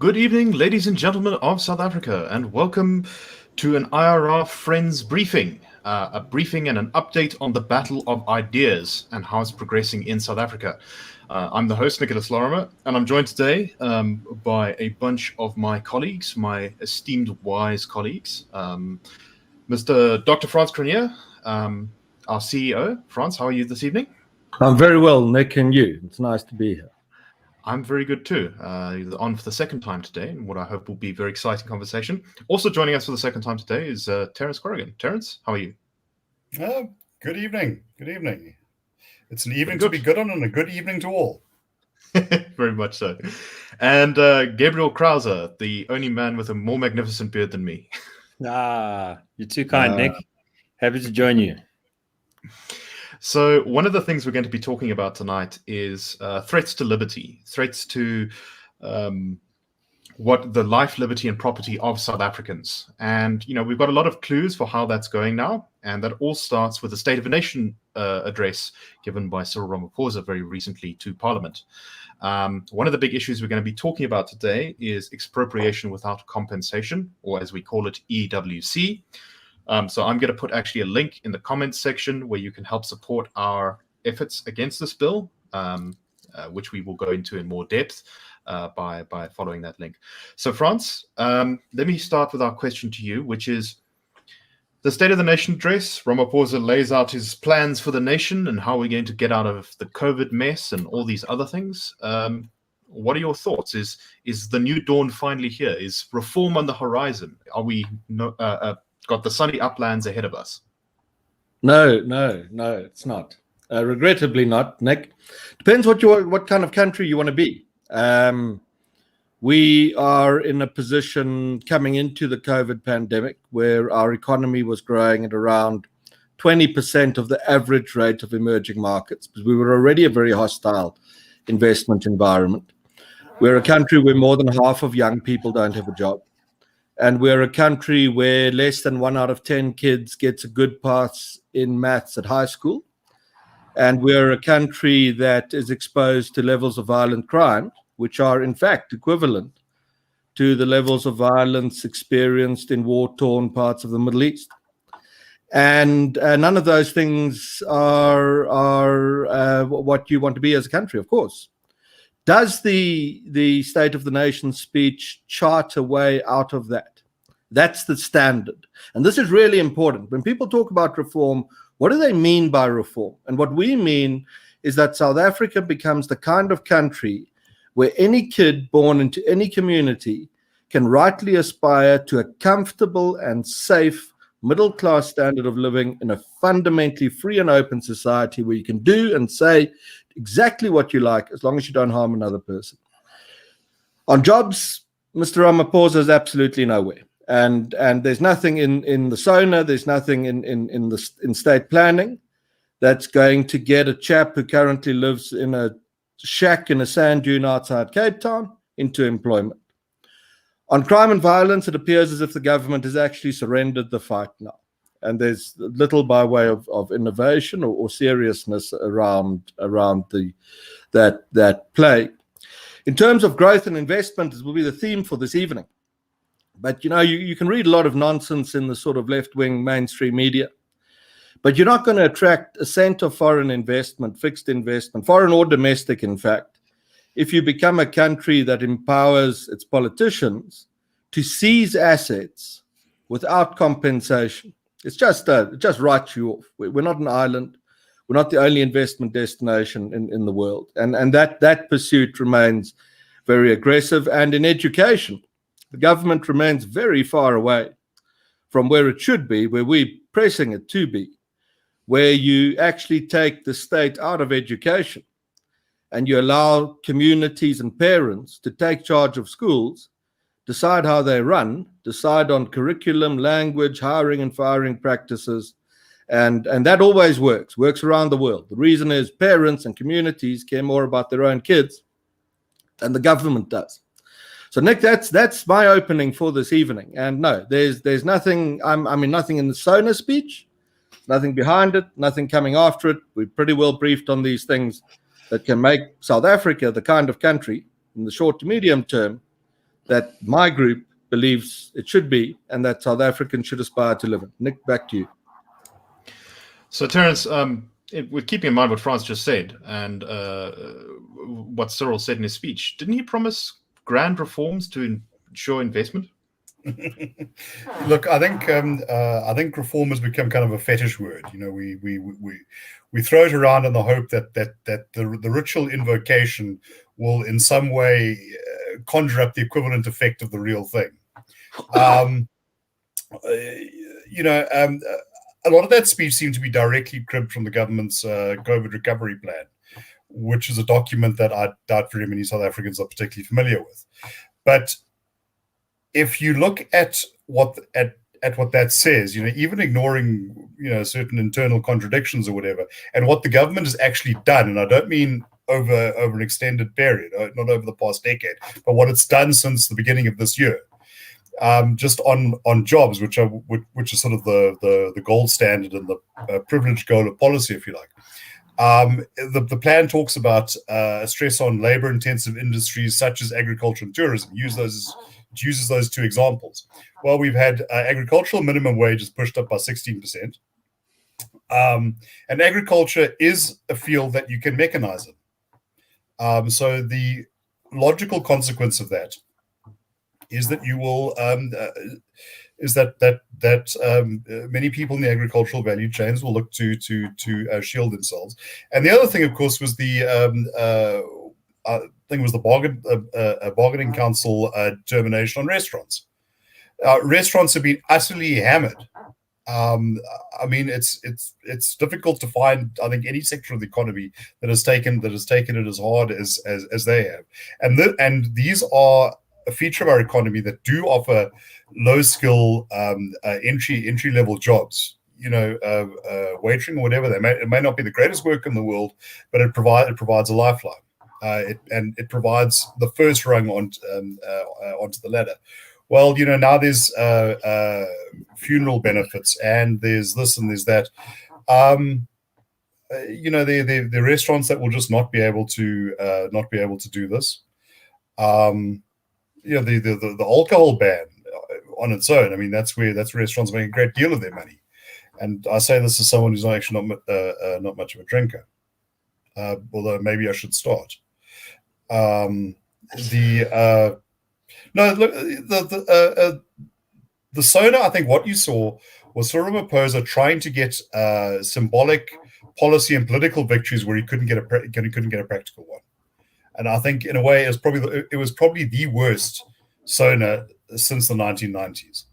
Good evening, ladies and gentlemen of South Africa, and welcome to an IRR Friends briefing, a briefing and an update on the battle of ideas and how it's progressing in South Africa. I'm the host, Nicholas Lorimer, and I'm joined today by a bunch of my colleagues, my esteemed wise colleagues. Mr. Dr. Frans Cronje, our CEO. Frans, how are you this evening? I'm very well, Nick, and you. It's nice to be here. I'm very good too. On for the second time today, and what I hope will be a very exciting conversation. Also joining us for the second time today is Terence Corrigan. Terence, how are you? Good evening. Good evening. It's an evening to be good on and a good evening to all. Very much so. And Gabriel Crouse, the only man with a more magnificent beard than me. You're too kind, Nick. Happy to join you. So one of the things we're going to be talking about tonight is threats to liberty, threats to what the life, liberty, and property of South Africans. And, you know, we've got a lot of clues for how that's going now. And that all starts with the State of the Nation address given by Cyril Ramaphosa very recently to Parliament. One of the big issues we're going to be talking about today is expropriation without compensation, or as we call it, EWC. So I'm going to put actually a link in the comments section where you can help support our efforts against this bill, which we will go into in more depth by following that link. So Frans, let me start with our question to you, which is the State of the Nation address. Ramaphosa lays out his plans for the nation and how we're going to get out of the COVID mess and all these other things. What are your thoughts? Is the new dawn finally here? Is reform on the horizon? Are we got the sunny uplands ahead of us? No, it's not. Regrettably not, Nick. Depends what kind of country you want to be. We are in a position coming into the COVID pandemic where our economy was growing at around 20% of the average rate of emerging markets, because we were already a very hostile investment environment. We're a country where more than half of young people don't have a job. And we're a country where less than 1 out of 10 kids gets a good pass in maths at high school. And we're a country that is exposed to levels of violent crime, which are in fact equivalent to the levels of violence experienced in war-torn parts of the Middle East. And none of those things are what you want to be as a country, of course. Does the State of the Nation speech chart a way out of that? That's the standard. And this is really important. When people talk about reform, what do they mean by reform? And what we mean is that South Africa becomes the kind of country where any kid born into any community can rightly aspire to a comfortable and safe middle-class standard of living in a fundamentally free and open society where you can do and say exactly what you like as long as you don't harm another person. On jobs, Mr. Ramaphosa is absolutely nowhere. And there's nothing in the SONA, there's nothing in state planning that's going to get a chap who currently lives in a shack in a sand dune outside Cape Town into employment. On crime and violence, it appears as if the government has actually surrendered the fight now. And there's little by way of innovation or seriousness around that play. In terms of growth and investment, this will be the theme for this evening. But, you know, you can read a lot of nonsense in the sort of left-wing mainstream media. But you're not going to attract a cent of foreign investment, fixed investment, foreign or domestic, in fact, if you become a country that empowers its politicians to seize assets without compensation. It just writes you off. We're not an island. We're not the only investment destination in the world. And that pursuit remains very aggressive. And in education, the government remains very far away from where it should be, where we're pressing it to be, where you actually take the state out of education and you allow communities and parents to take charge of schools, decide how they run, decide on curriculum, language, hiring and firing practices. And that always works around the world. The reason is parents and communities care more about their own kids than the government does. So, Nick, that's my opening for this evening. And no, there's nothing, nothing in the SONA speech, nothing behind it, nothing coming after it. We're pretty well briefed on these things that can make South Africa the kind of country in the short to medium term that my group believes it should be, and that South Africans should aspire to live in. Nick, back to you. So, Terence, with keeping in mind what Frans just said and what Cyril said in his speech, didn't he promise grand reforms to ensure investment? Look, I think reform has become kind of a fetish word. You know, we throw it around in the hope that the ritual invocation will in some way conjure up the equivalent effect of the real thing. A lot of that speech seemed to be directly cribbed from the government's COVID recovery plan, which is a document that I doubt very many South Africans are particularly familiar with. But if you look at what that says, even ignoring certain internal contradictions or whatever, and what the government has actually done, and I don't mean over an extended period, not over the past decade, but what it's done since the beginning of this year. Just on jobs, which is sort of the gold standard and the privileged goal of policy, if you like. The plan talks about stress on labor-intensive industries such as agriculture and tourism. Uses those two examples. Well, we've had agricultural minimum wages pushed up by 16%, and agriculture is a field that you can mechanize in. So the logical consequence of that is that you will many people in the agricultural value chains will look to shield themselves. And the other thing, of course, was the bargaining council determination on restaurants. Restaurants have been utterly hammered. I mean, it's difficult to find, I think, any sector of the economy that has taken it as hard as they have. And these are a feature of our economy that do offer low skill entry level jobs. Waitering or whatever. It may not be the greatest work in the world, but it provides a lifeline. It provides the first rung onto the ladder. Well, now there's funeral benefits, and there's this and there's that. The restaurants that will just not be able to do this. The alcohol ban on its own. I mean, that's where restaurants make a great deal of their money. And I say this as someone who's actually not much of a drinker, although maybe I should start. The SONA, I think what you saw was Cyril Ramaphosa trying to get symbolic policy and political victories where he couldn't get a practical one. And I think, in a way, it was probably the worst SONA since the 1990s.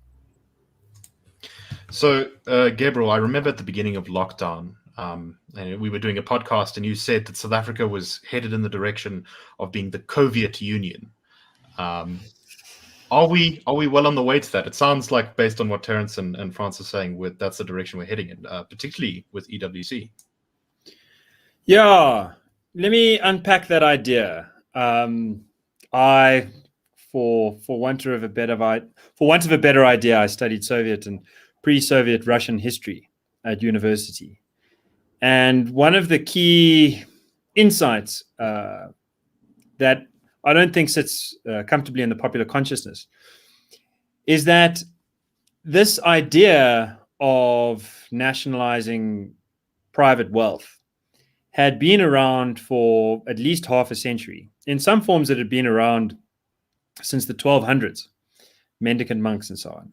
So, Gabriel, I remember at the beginning of lockdown, and we were doing a podcast, and you said that South Africa was headed in the direction of being the Soviet Union. Are we well on the way to that? It sounds like, based on what Terence and Frans are saying, that's the direction we're heading in, particularly with EWC. Yeah. Let me unpack that idea. For want of a better idea, I studied Soviet and pre-Soviet Russian history at university, and one of the key insights that I don't think sits comfortably in the popular consciousness is that this idea of nationalizing private wealth had been around for at least half a century. In some forms, it had been around since the 1200s, mendicant monks and so on.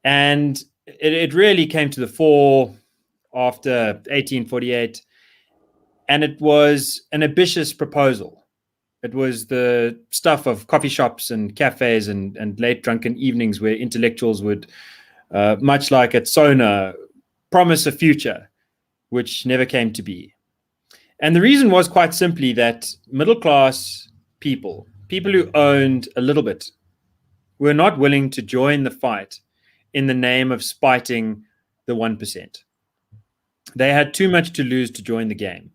And it really came to the fore after 1848, and it was an ambitious proposal. It was the stuff of coffee shops and cafes and late drunken evenings where intellectuals would, much like at SONA, promise a future which never came to be. And the reason was quite simply that middle-class people who owned a little bit, were not willing to join the fight in the name of spiting the 1%. They had too much to lose to join the game.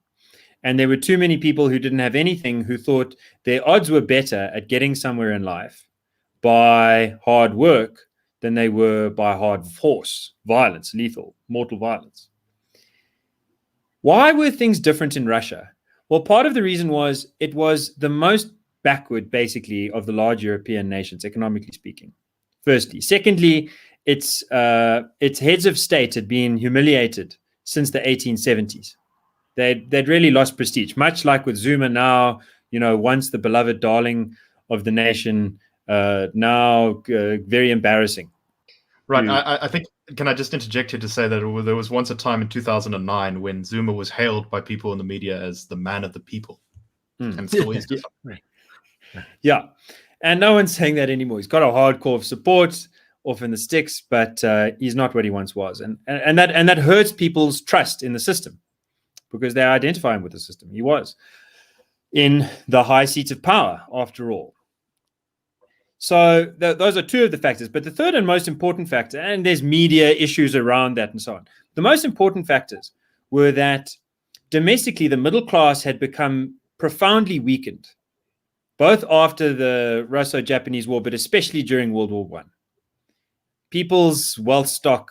And there were too many people who didn't have anything who thought their odds were better at getting somewhere in life by hard work than they were by hard force, violence, lethal, mortal violence. Why were things different in Russia? Well, part of the reason was it was the most backward, basically, of the large European nations, economically speaking. Firstly. Secondly, its heads of state had been humiliated since the 1870s. They'd really lost prestige, much like with Zuma now, once the beloved darling of the nation, now very embarrassing. Right. I think, can I just interject here to say that there was once a time in 2009 when Zuma was hailed by people in the media as the man of the people, and still is. Yeah. And no one's saying that anymore. He's got a hardcore of support off in the sticks, but he's not what he once was. And that hurts people's trust in the system because they identify him with the system. He was in the high seat of power, after all. So those are two of the factors. But the third and most important factor, and there's media issues around that and so on. The most important factors were that domestically, the middle class had become profoundly weakened, both after the Russo-Japanese War, but especially during World War I. People's wealth stock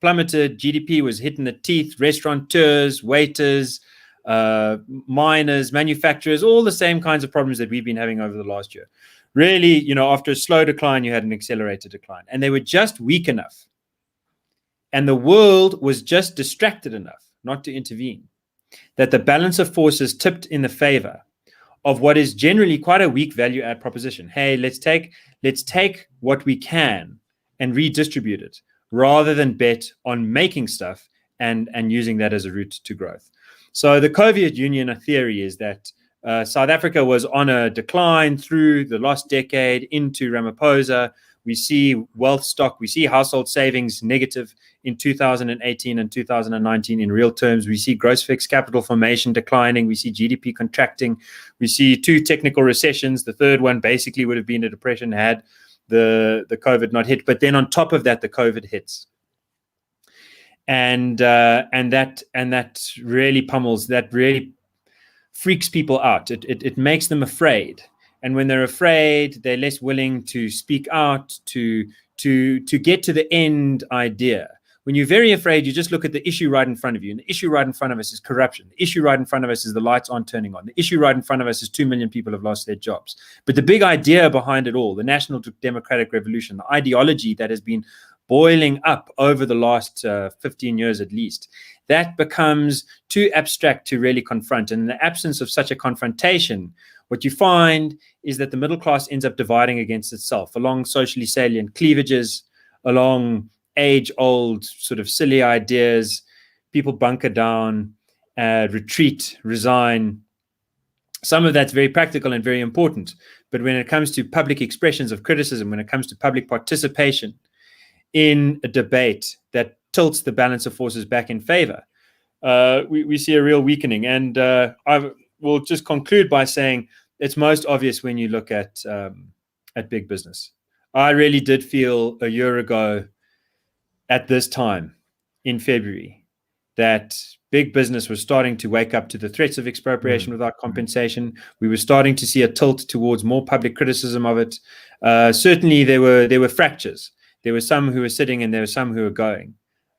plummeted. GDP was hit in the teeth. Restaurateurs, waiters, miners, manufacturers, all the same kinds of problems that we've been having over the last year. Really, after a slow decline, you had an accelerated decline. And they were just weak enough. And the world was just distracted enough not to intervene, that the balance of forces tipped in the favor of what is generally quite a weak value add proposition. Hey, let's take what we can and redistribute it, rather than bet on making stuff and using that as a route to growth. So the Soviet Union theory is that South Africa was on a decline through the last decade into Ramaphosa. We see wealth stock, we see household savings negative in 2018 and 2019 in real terms. We see gross fixed capital formation declining. We see GDP contracting. We see 2 technical recessions. The third one basically would have been a depression had the COVID not hit. But then on top of that, the COVID hits. And that really pummels, that really freaks people out. It makes them afraid. And when they're afraid, they're less willing to speak out, to get to the end idea. When you're very afraid, you just look at the issue right in front of you. And the issue right in front of us is corruption. The issue right in front of us is the lights aren't turning on. The issue right in front of us is 2 million people have lost their jobs. But the big idea behind it all, the National Democratic Revolution, the ideology that has been boiling up over the last 15 years at least, that becomes too abstract to really confront. And in the absence of such a confrontation, what you find is that the middle class ends up dividing against itself along socially salient cleavages, along age-old sort of silly ideas. People bunker down, retreat, resign. Some of that's very practical and very important. But when it comes to public expressions of criticism, when it comes to public participation in a debate that tilts the balance of forces back in favor, we see a real weakening. And I will just conclude by saying it's most obvious when you look at big business. I really did feel a year ago at this time in February that big business was starting to wake up to the threats of expropriation without compensation. We were starting to see a tilt towards more public criticism of it. Certainly there were fractures. There were some who were sitting and there were some who were going.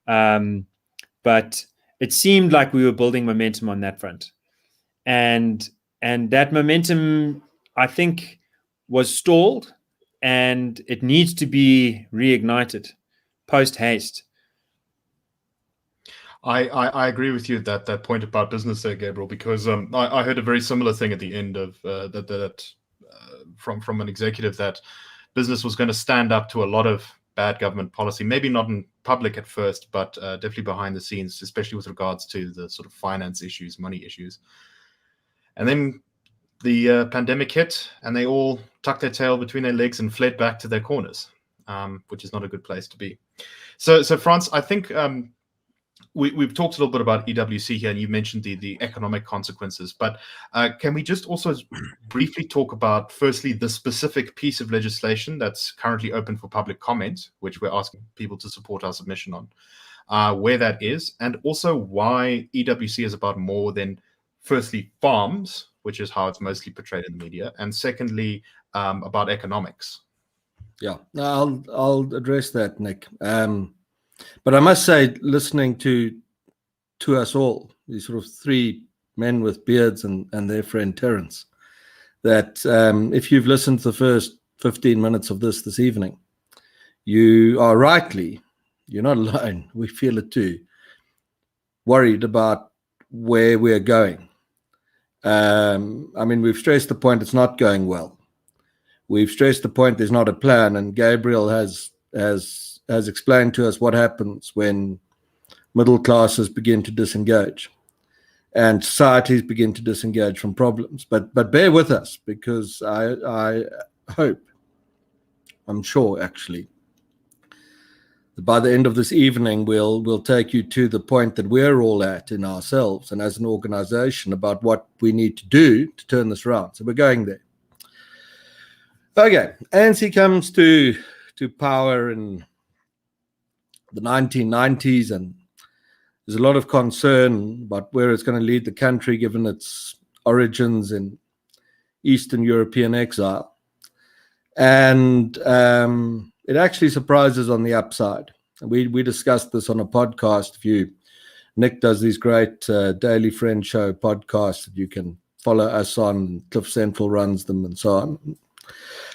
But it seemed like we were building momentum on that front. And that momentum, I think, was stalled, and it needs to be reignited post haste. I agree with you that point about business there, Gabriel, because I heard a very similar thing at the end of from an executive, that business was going to stand up to a lot of bad government policy, maybe not in public at first, but definitely behind the scenes, especially with regards to the sort of finance issues, money issues. And then the pandemic hit, and they all tucked their tail between their legs and fled back to their corners, which is not a good place to be. So Frans, I think we've talked a little bit about EWC here, and you mentioned the economic consequences, but can we just also briefly talk about, firstly, the specific piece of legislation that's currently open for public comment, which we're asking people to support our submission on, where that is, and also why EWC is about more than, firstly, farms, which is how it's mostly portrayed in the media, and secondly, about economics. Yeah, I'll address that, Nick. But I must say, listening to us all, these sort of 3 men with beards and their friend Terence, that if you've listened to the first 15 minutes of this evening, you are rightly, you're not alone, we feel it too, worried about where we're going. We've stressed the point it's not going well. We've stressed the point there's not a plan, and Gabriel has explained to us what happens when middle classes begin to disengage and societies begin to disengage from problems. But bear with us, because I hope, I'm sure actually, that by the end of this evening we'll take you to the point that we're all at in ourselves and as an organization about what we need to do to turn this around. So we're going there. Okay, ANC comes to power in the 1990s, and there's a lot of concern about where it's going to lead the country given its origins in Eastern European exile. And it actually surprises on the upside. We discussed this on a podcast. Nick does these great Daily Friend Show podcasts that you can follow us on. Cliff Central runs them and so on.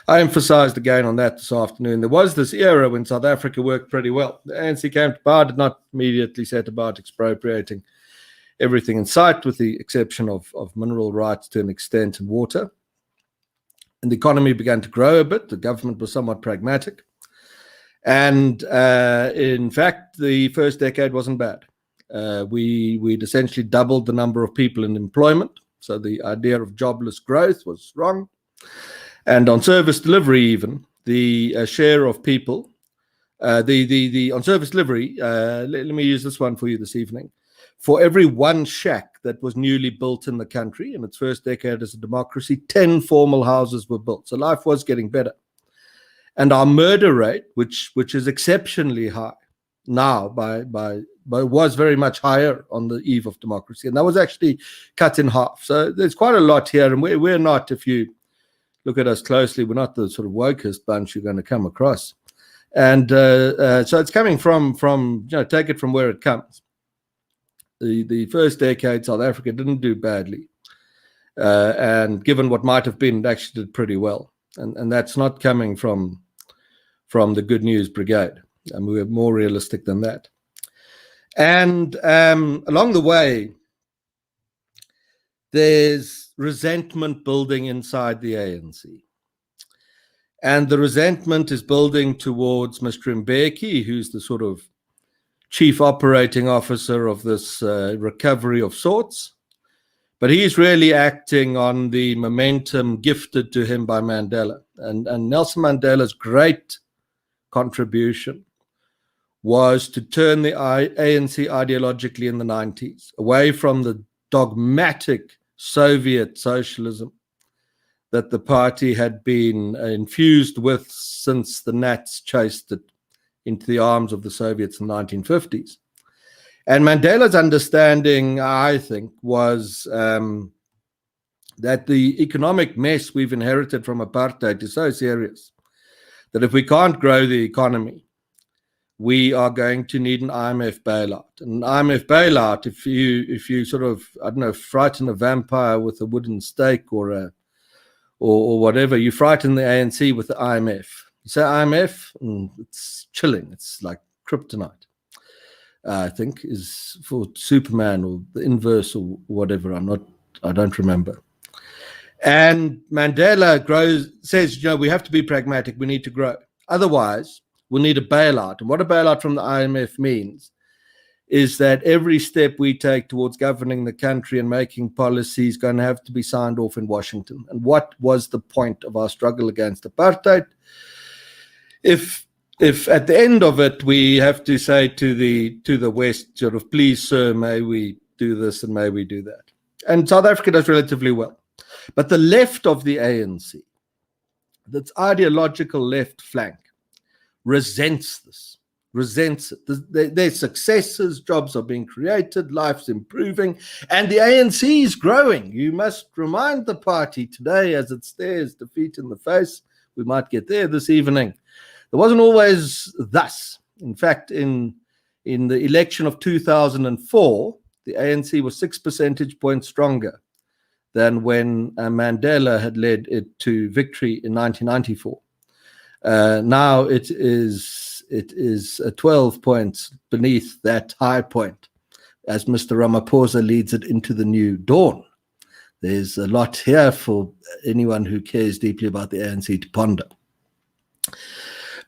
I emphasized again on that this afternoon. There was this era when South Africa worked pretty well. The ANC came to power, did not immediately set about expropriating everything in sight, with the exception of mineral rights to an extent and water. And the economy began to grow a bit. The government was somewhat pragmatic. And in fact, the first decade wasn't bad. We'd essentially doubled the number of people in employment. So the idea of jobless growth was wrong. And on service delivery, even the share of people, on service delivery, let me use this one for you this evening. For every one shack that was newly built in the country in its first decade as a democracy, 10 formal houses were built. So life was getting better. And our murder rate, which is exceptionally high now, was very much higher on the eve of democracy. And that was actually cut in half. So there's quite a lot here. And we're not, if you look at us closely, we're not the sort of wokest bunch you're going to come across. And so it's coming from take it from where it comes. The first decade, South Africa didn't do badly. And given what might have been, it actually did pretty well. And that's not coming from the Good News Brigade. And we're more realistic than that. And along the way, there's resentment building inside the ANC. And the resentment is building towards Mr. Mbeki, who's the sort of chief operating officer of this recovery of sorts. But he's really acting on the momentum gifted to him by Mandela. And Nelson Mandela's great contribution was to turn the ANC ideologically in the 90s away from the dogmatic Soviet socialism that the party had been infused with since the Nats chased it into the arms of the Soviets in the 1950s. And Mandela's understanding, I think, was that the economic mess we've inherited from apartheid is so serious that if we can't grow the economy, we are going to need an IMF bailout. An IMF bailout, if you sort of, I don't know, frighten a vampire with a wooden stake or whatever, you frighten the ANC with the IMF. You say IMF, it's chilling. It's like kryptonite, I think, is for Superman or the inverse or whatever. I don't remember. And Mandela says, we have to be pragmatic. We need to grow. Otherwise, we'll need a bailout. And what a bailout from the IMF means is that every step we take towards governing the country and making policy is going to have to be signed off in Washington. And what was the point of our struggle against apartheid? If at the end of it, we have to say to the West, sort of, please, sir, may we do this and may we do that. And South Africa does relatively well. But the left of the ANC, that's ideological left flank, resents this, resents it. There's successes, jobs are being created, life's improving, and the ANC is growing. You must remind the party today as it stares defeat in the face. We might get there this evening. It wasn't always thus. In fact, in the election of 2004, the ANC was 6 percentage points stronger than when Mandela had led it to victory in 1994. Now it is 12 points beneath that high point as Mr. Ramaphosa leads it into the new dawn. There's a lot here for anyone who cares deeply about the ANC to ponder.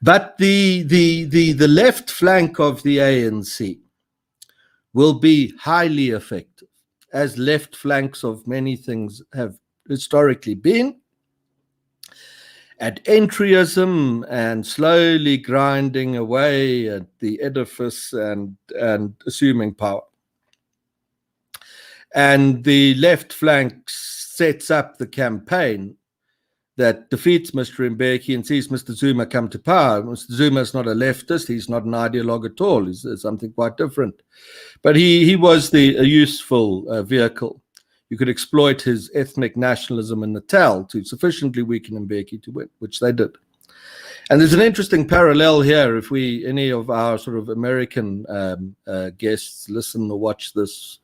But the left flank of the ANC will be highly effective, as left flanks of many things have historically been, at entryism and slowly grinding away at the edifice and assuming power. And the left flank sets up the campaign that defeats Mr. Mbeki and sees Mr. Zuma come to power. Mr. Zuma is not a leftist. He's not an ideologue at all. He's something quite different. But he was a useful vehicle. You could exploit his ethnic nationalism in Natal to sufficiently weaken Mbeki to win, which they did. And there's an interesting parallel here. If any of our sort of American guests listen or watch this,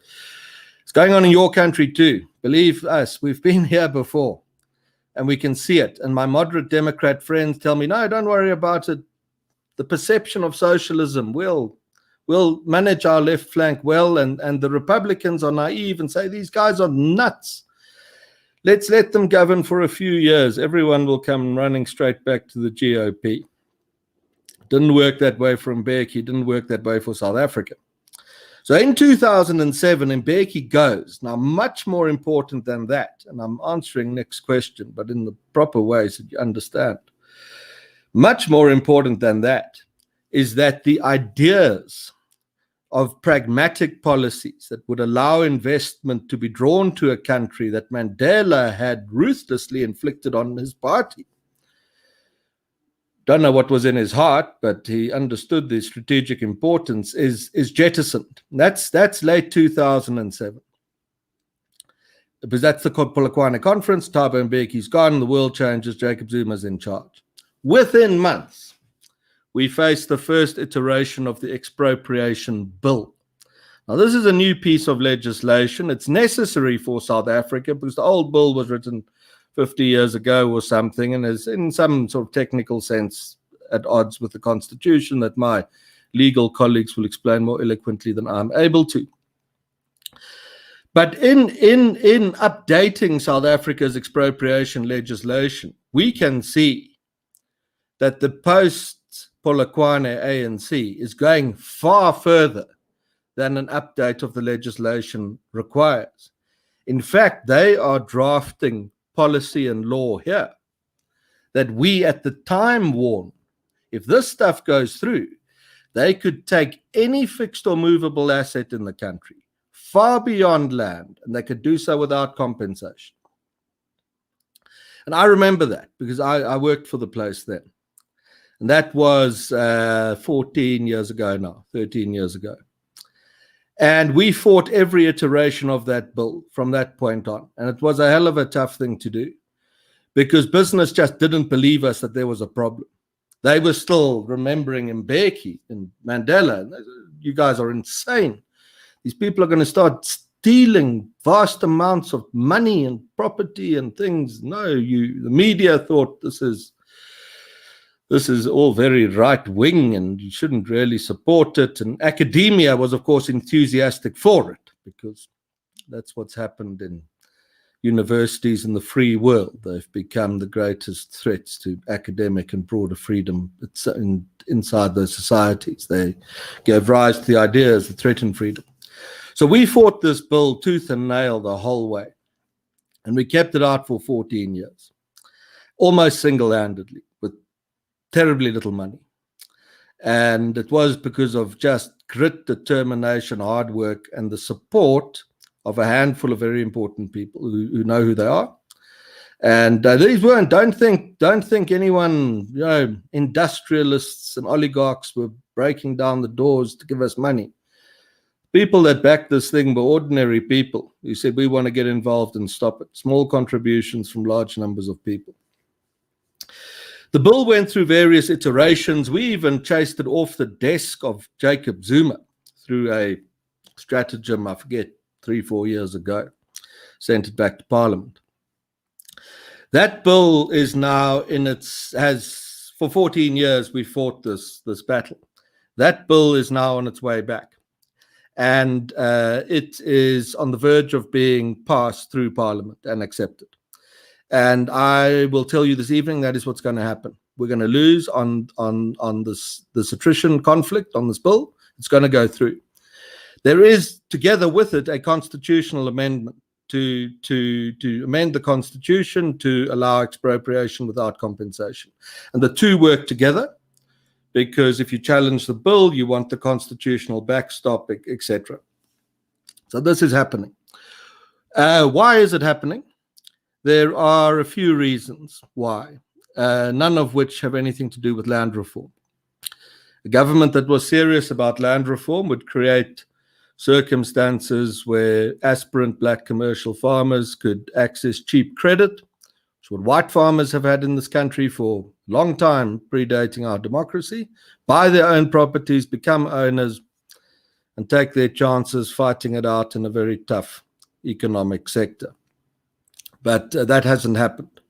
it's going on in your country too. Believe us, we've been here before and we can see it. And my moderate Democrat friends tell me, no, don't worry about it. The perception of socialism will manage our left flank well. And the Republicans are naive and say, these guys are nuts. Let's let them govern for a few years. Everyone will come running straight back to the GOP. Didn't work that way for Mbeki. Didn't work that way for South Africa. So in 2007, Mbeki goes. Now, much more important than that, and I'm answering next question, but in the proper way so you understand. Much more important than that is that the ideas of pragmatic policies that would allow investment to be drawn to a country that Mandela had ruthlessly inflicted on his party. Don't know what was in his heart, but he understood the strategic importance is jettisoned. That's late 2007. Because that's the Polokwane conference. Thabo Mbeki's gone. The world changes. Jacob Zuma's in charge. Within months, we face the first iteration of the Expropriation Bill. Now, this is a new piece of legislation. It's necessary for South Africa because the old bill was written 50 years ago or something, and is in some sort of technical sense at odds with the Constitution that my legal colleagues will explain more eloquently than I'm able to. But in updating South Africa's expropriation legislation, we can see that the post-Polokwane ANC is going far further than an update of the legislation requires. In fact, they are drafting policy and law here that we at the time warned, if this stuff goes through, they could take any fixed or movable asset in the country far beyond land, and they could do so without compensation. And I remember that because I worked for the place then. And that was 14 years ago now, 13 years ago. And we fought every iteration of that bill from that point on. And it was a hell of a tough thing to do because business just didn't believe us that there was a problem. They were still remembering Mbeki and Mandela. You guys are insane. These people are going to start stealing vast amounts of money and property and things. No, the media thought this is all very right-wing and you shouldn't really support it. And academia was, of course, enthusiastic for it because that's what's happened in universities in the free world. They've become the greatest threats to academic and broader freedom inside those societies. They gave rise to the ideas that threaten freedom. So we fought this bill tooth and nail the whole way. And we kept it out for 14 years, almost single-handedly, with terribly little money. And it was because of just grit, determination, hard work, and the support of a handful of very important people who know who they are. And these weren't, don't think anyone, industrialists and oligarchs were breaking down the doors to give us money. People that backed this thing were ordinary people who said, we want to get involved and stop it. Small contributions from large numbers of people. The bill went through various iterations. We even chased it off the desk of Jacob Zuma through a stratagem, I forget, 3-4 years ago. sent it back to Parliament. That bill is now for 14 years we fought this battle. That bill is now on its way back. And it is on the verge of being passed through Parliament and accepted. And I will tell you this evening, that is what's going to happen. We're going to lose on this attrition conflict on this bill. It's going to go through. There is, together with it, a constitutional amendment to amend the constitution to allow expropriation without compensation. And the two work together, because if you challenge the bill, you want the constitutional backstop, etc. So this is happening. Why is it happening? There are a few reasons why, none of which have anything to do with land reform. A government that was serious about land reform would create circumstances where aspirant black commercial farmers could access cheap credit, which is what white farmers have had in this country for a long time, predating our democracy, buy their own properties, become owners, and take their chances fighting it out in a very tough economic sector. But that hasn't happened.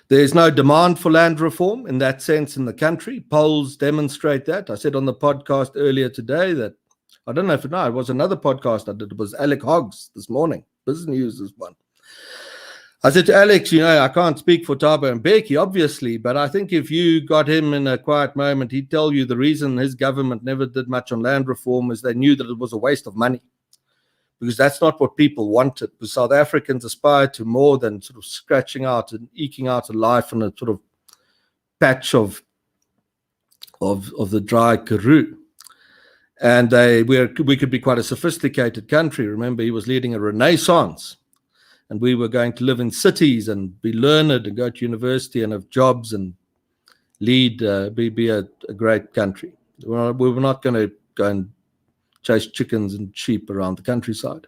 There's no demand for land reform in that sense in the country. Polls demonstrate that. I said on the podcast earlier today that, I don't know if it was another podcast I did. It was Alec Hoggs this morning. Business News is one. I said to Alex, I can't speak for Thabo Mbeki, obviously, but I think if you got him in a quiet moment, he'd tell you the reason his government never did much on land reform is they knew that it was a waste of money. Because that's not what people wanted. Because South Africans aspire to more than sort of scratching out and eking out a life in a sort of patch of the dry Karoo. And we could be quite a sophisticated country. Remember, he was leading a renaissance. And we were going to live in cities and be learned and go to university and have jobs and lead, be a great country. We were not going to go and chase chickens and sheep around the countryside.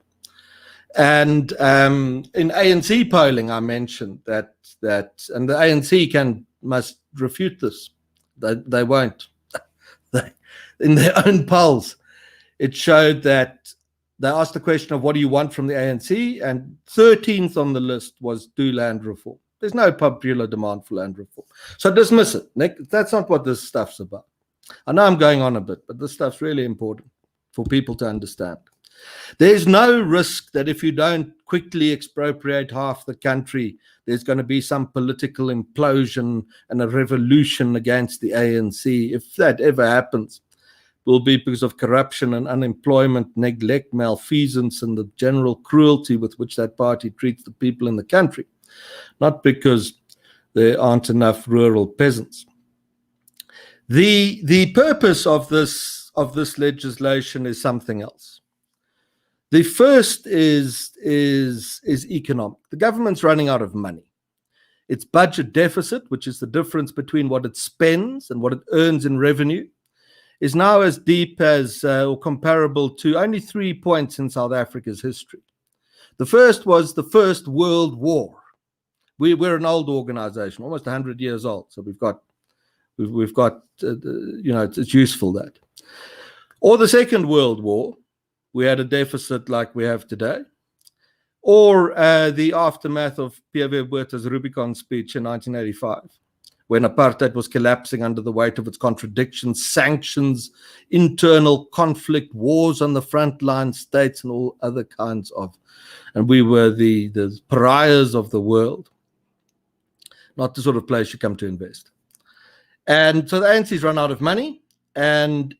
And in ANC polling, I mentioned that and the ANC must refute this. They won't. In their own polls, it showed that they asked the question of what do you want from the ANC, and 13th on the list was do land reform. There's no popular demand for land reform. So dismiss it, Nick. That's not what this stuff's about. I know I'm going on a bit, but this stuff's really important for people to understand. There's no risk that if you don't quickly expropriate half the country, there's going to be some political implosion and a revolution against the ANC. If that ever happens, it will be because of corruption and unemployment, neglect, malfeasance, and the general cruelty with which that party treats the people in the country, not because there aren't enough rural peasants. The purpose of this legislation is something else. The first is economic. The government's running out of money. Its budget deficit, which is the difference between what it spends and what it earns in revenue, is now as deep as or comparable to only 3 points in South Africa's history. The first was the First World War. We're an old organization, almost 100 years old, so we've got it's useful that. Or the Second World War, we had a deficit like we have today. Or the aftermath of P.W. Botha's Rubicon speech in 1985, when apartheid was collapsing under the weight of its contradictions, sanctions, internal conflict, wars on the frontline states, and all other kinds of. And we were the pariahs of the world, not the sort of place you come to invest. And so the ANC's run out of money, and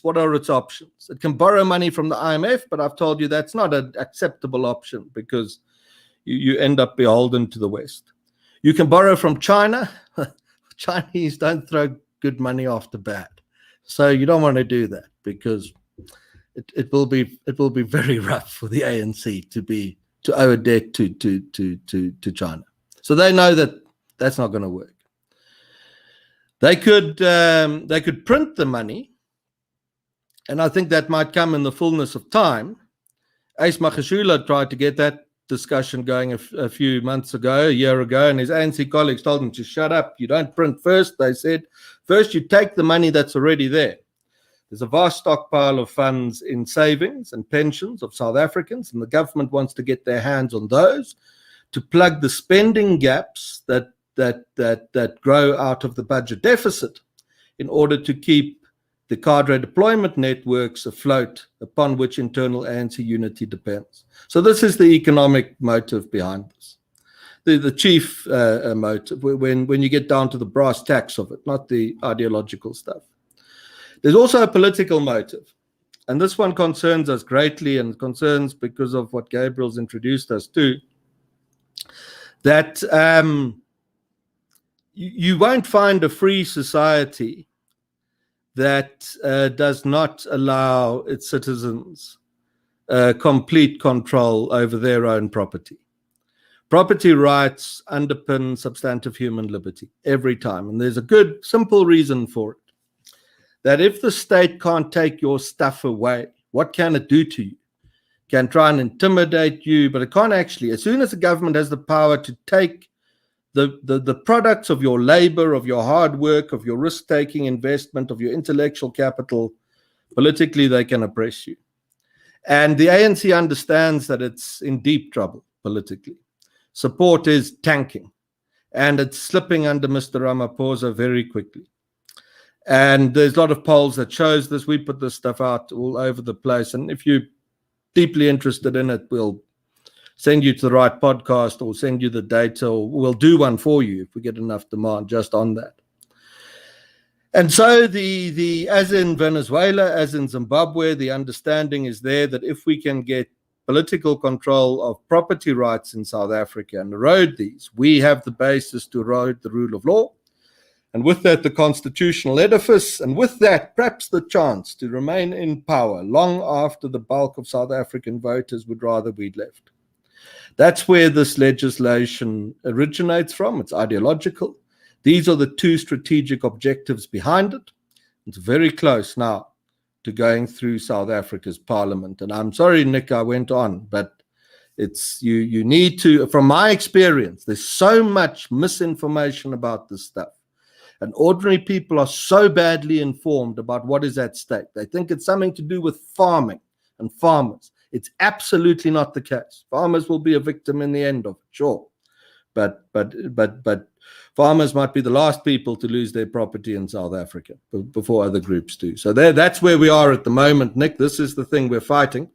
what are its options? It can borrow money from the IMF, but I've told you that's not an acceptable option because you end up beholden to the West. You can borrow from China. Chinese don't throw good money after bad. So you don't want to do that because it will be very rough for the ANC to owe a debt to China. So they know that that's not going to work. They could print the money, and I think that might come in the fullness of time. Ace Magashula tried to get that discussion going a few months ago, a year ago, and his ANC colleagues told him to shut up. You don't print first, they said. First, you take the money that's already there. There's a vast stockpile of funds in savings and pensions of South Africans, and the government wants to get their hands on those to plug the spending gaps that grow out of the budget deficit in order to keep the cadre deployment networks afloat upon which internal ANC unity depends. So this is the economic motive behind this. The chief motive, when you get down to the brass tacks of it, not the ideological stuff. There's also a political motive, and this one concerns us greatly, and concerns because of what Gabriel's introduced us to, that you won't find a free society that does not allow its citizens complete control over their own property. Property rights underpin substantive human liberty every time. And there's a good, simple reason for it. That if the state can't take your stuff away, what can it do to you? It can try and intimidate you, but it can't actually. As soon as the government has the power to take the products of your labor, of your hard work, of your risk-taking investment, of your intellectual capital, politically they can oppress you. And the ANC understands that it's in deep trouble politically. Support is tanking, and it's slipping under Mr. Ramaphosa very quickly. And there's a lot of polls that shows this. We put this stuff out all over the place. And if you're deeply interested in it, we'll send you to the right podcast or send you the data, or we'll do one for you if we get enough demand just on that. And so the as in Venezuela, as in Zimbabwe, the understanding is there that if we can get political control of property rights in South Africa and erode these, we have the basis to erode the rule of law. And with that, the constitutional edifice, and with that, perhaps the chance to remain in power long after the bulk of South African voters would rather we'd left. That's where this legislation originates from. It's ideological. These are the two strategic objectives behind it. It's very close now to going through South Africa's parliament. And I'm sorry, Nick, I went on, but it's you need to, from my experience, there's so much misinformation about this stuff. And ordinary people are so badly informed about what is at stake. They think it's something to do with farming and farmers. It's absolutely not the case. Farmers will be a victim in the end of it, sure. But farmers might be the last people to lose their property in South Africa before other groups do. So that's where we are at the moment, Nick. This is the thing we're fighting.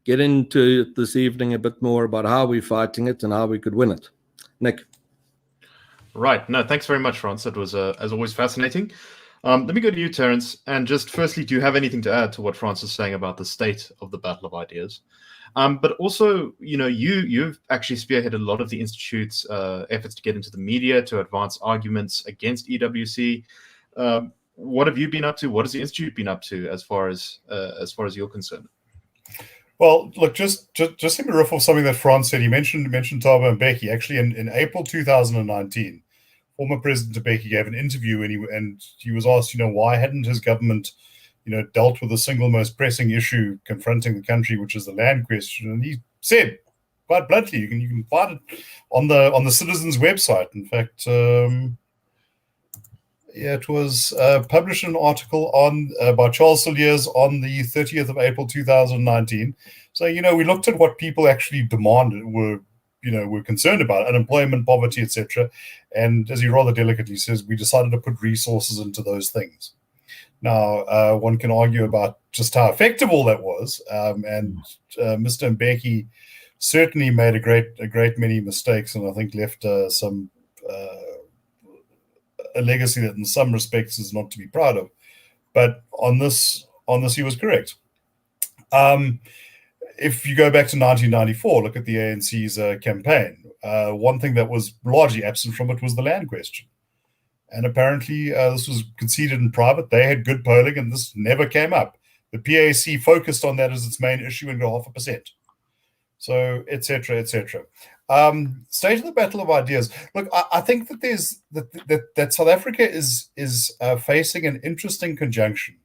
Get into it this evening a bit more about how we're fighting it and how we could win it. Nick. Right. No, thanks very much, Frans. That was, as always, fascinating. Let me go to you, Terence. And just firstly, do you have anything to add to what Frans is saying about the state of the battle of ideas? But also, you've actually spearheaded a lot of the Institute's efforts to get into the media, to advance arguments against EWC. What have you been up to? What has the Institute been up to as far as you're concerned? Well, look, just let me riff off something that Frans said. He mentioned Thabo Mbeki. Actually, in April 2019, former President Mbeki gave an interview, and he was asked, why hadn't his government, dealt with the single most pressing issue confronting the country, which is the land question. And he said, quite bluntly, you can find it on the Citizens website. In fact, it was published an article by Charles Cilliers on the 30th of April 2019. So, we looked at what people actually demanded, were concerned about, unemployment, poverty, etc. And as he rather delicately says, we decided to put resources into those things. Now, one can argue about just how effective all that was. And Mr. Mbeki certainly made a great many mistakes, and I think left a legacy that in some respects is not to be proud of. But on this he was correct. If you go back to 1994, look at the ANC's campaign. One thing that was largely absent from it was the land question. And apparently this was conceded in private. They had good polling, and this never came up. The PAC focused on that as its main issue and got 0.5%. So, etc., etc. State of the battle of ideas. Look, I think that there's that South Africa is facing an interesting conjunction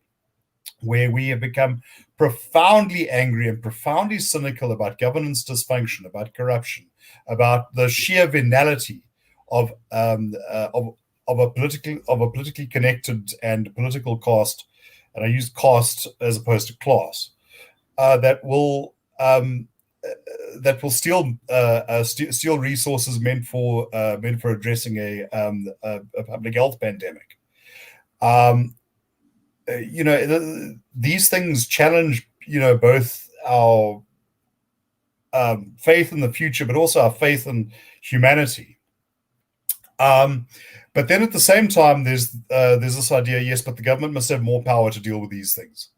where we have become profoundly angry and profoundly cynical about governance dysfunction, about corruption, about the sheer venality of a politically connected and political caste and I use caste as opposed to class, that will steal resources meant for addressing a public health pandemic. These things challenge, both our faith in the future, but also our faith in humanity. But then at the same time, there's this idea, yes, but the government must have more power to deal with these things.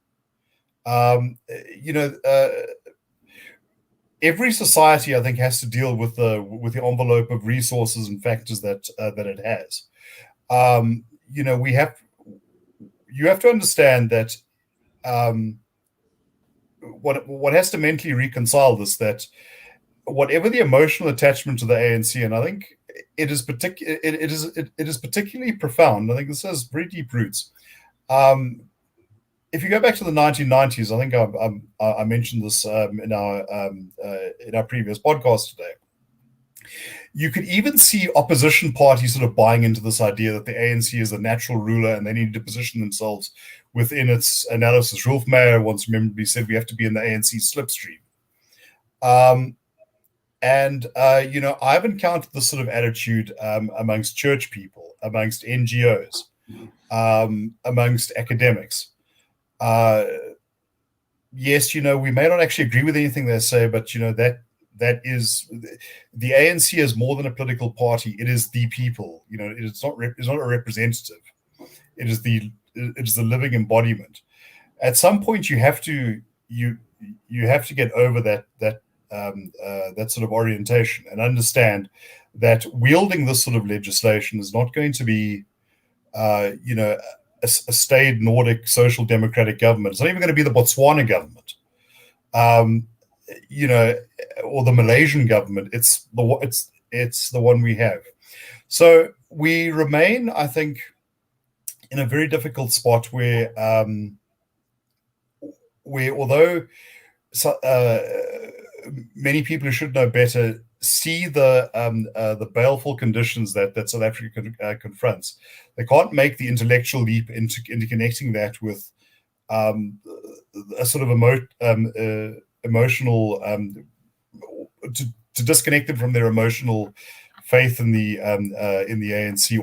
Every society, I think, has to deal with the envelope of resources and factors that it has. You have to understand that what has to mentally reconcile this, that whatever the emotional attachment to the ANC, and I think it is particularly profound. I think this has very deep roots. If you go back to the 1990s, I think I mentioned this in our previous podcast today. You could even see opposition parties sort of buying into this idea that the ANC is the natural ruler and they need to position themselves within its analysis. Rolf Mayer once memorably said we have to be in the ANC slipstream. I've encountered this sort of attitude amongst church people, amongst NGOs, amongst academics. Yes, we may not actually agree with anything they say, but that is the ANC is more than a political party. It is the people. It's not a representative. It is the living embodiment. At some point, you have to get over that sort of orientation and understand that wielding this sort of legislation is not going to be, a staid Nordic social democratic government. It's not even going to be the Botswana government, or the Malaysian government. It's the one we have. So we remain, I think, in a very difficult spot where although many people who should know better see the baleful conditions that South Africa confronts, they can't make the intellectual leap into connecting that with a sort of emotional to disconnect them from their emotional faith in the ANC,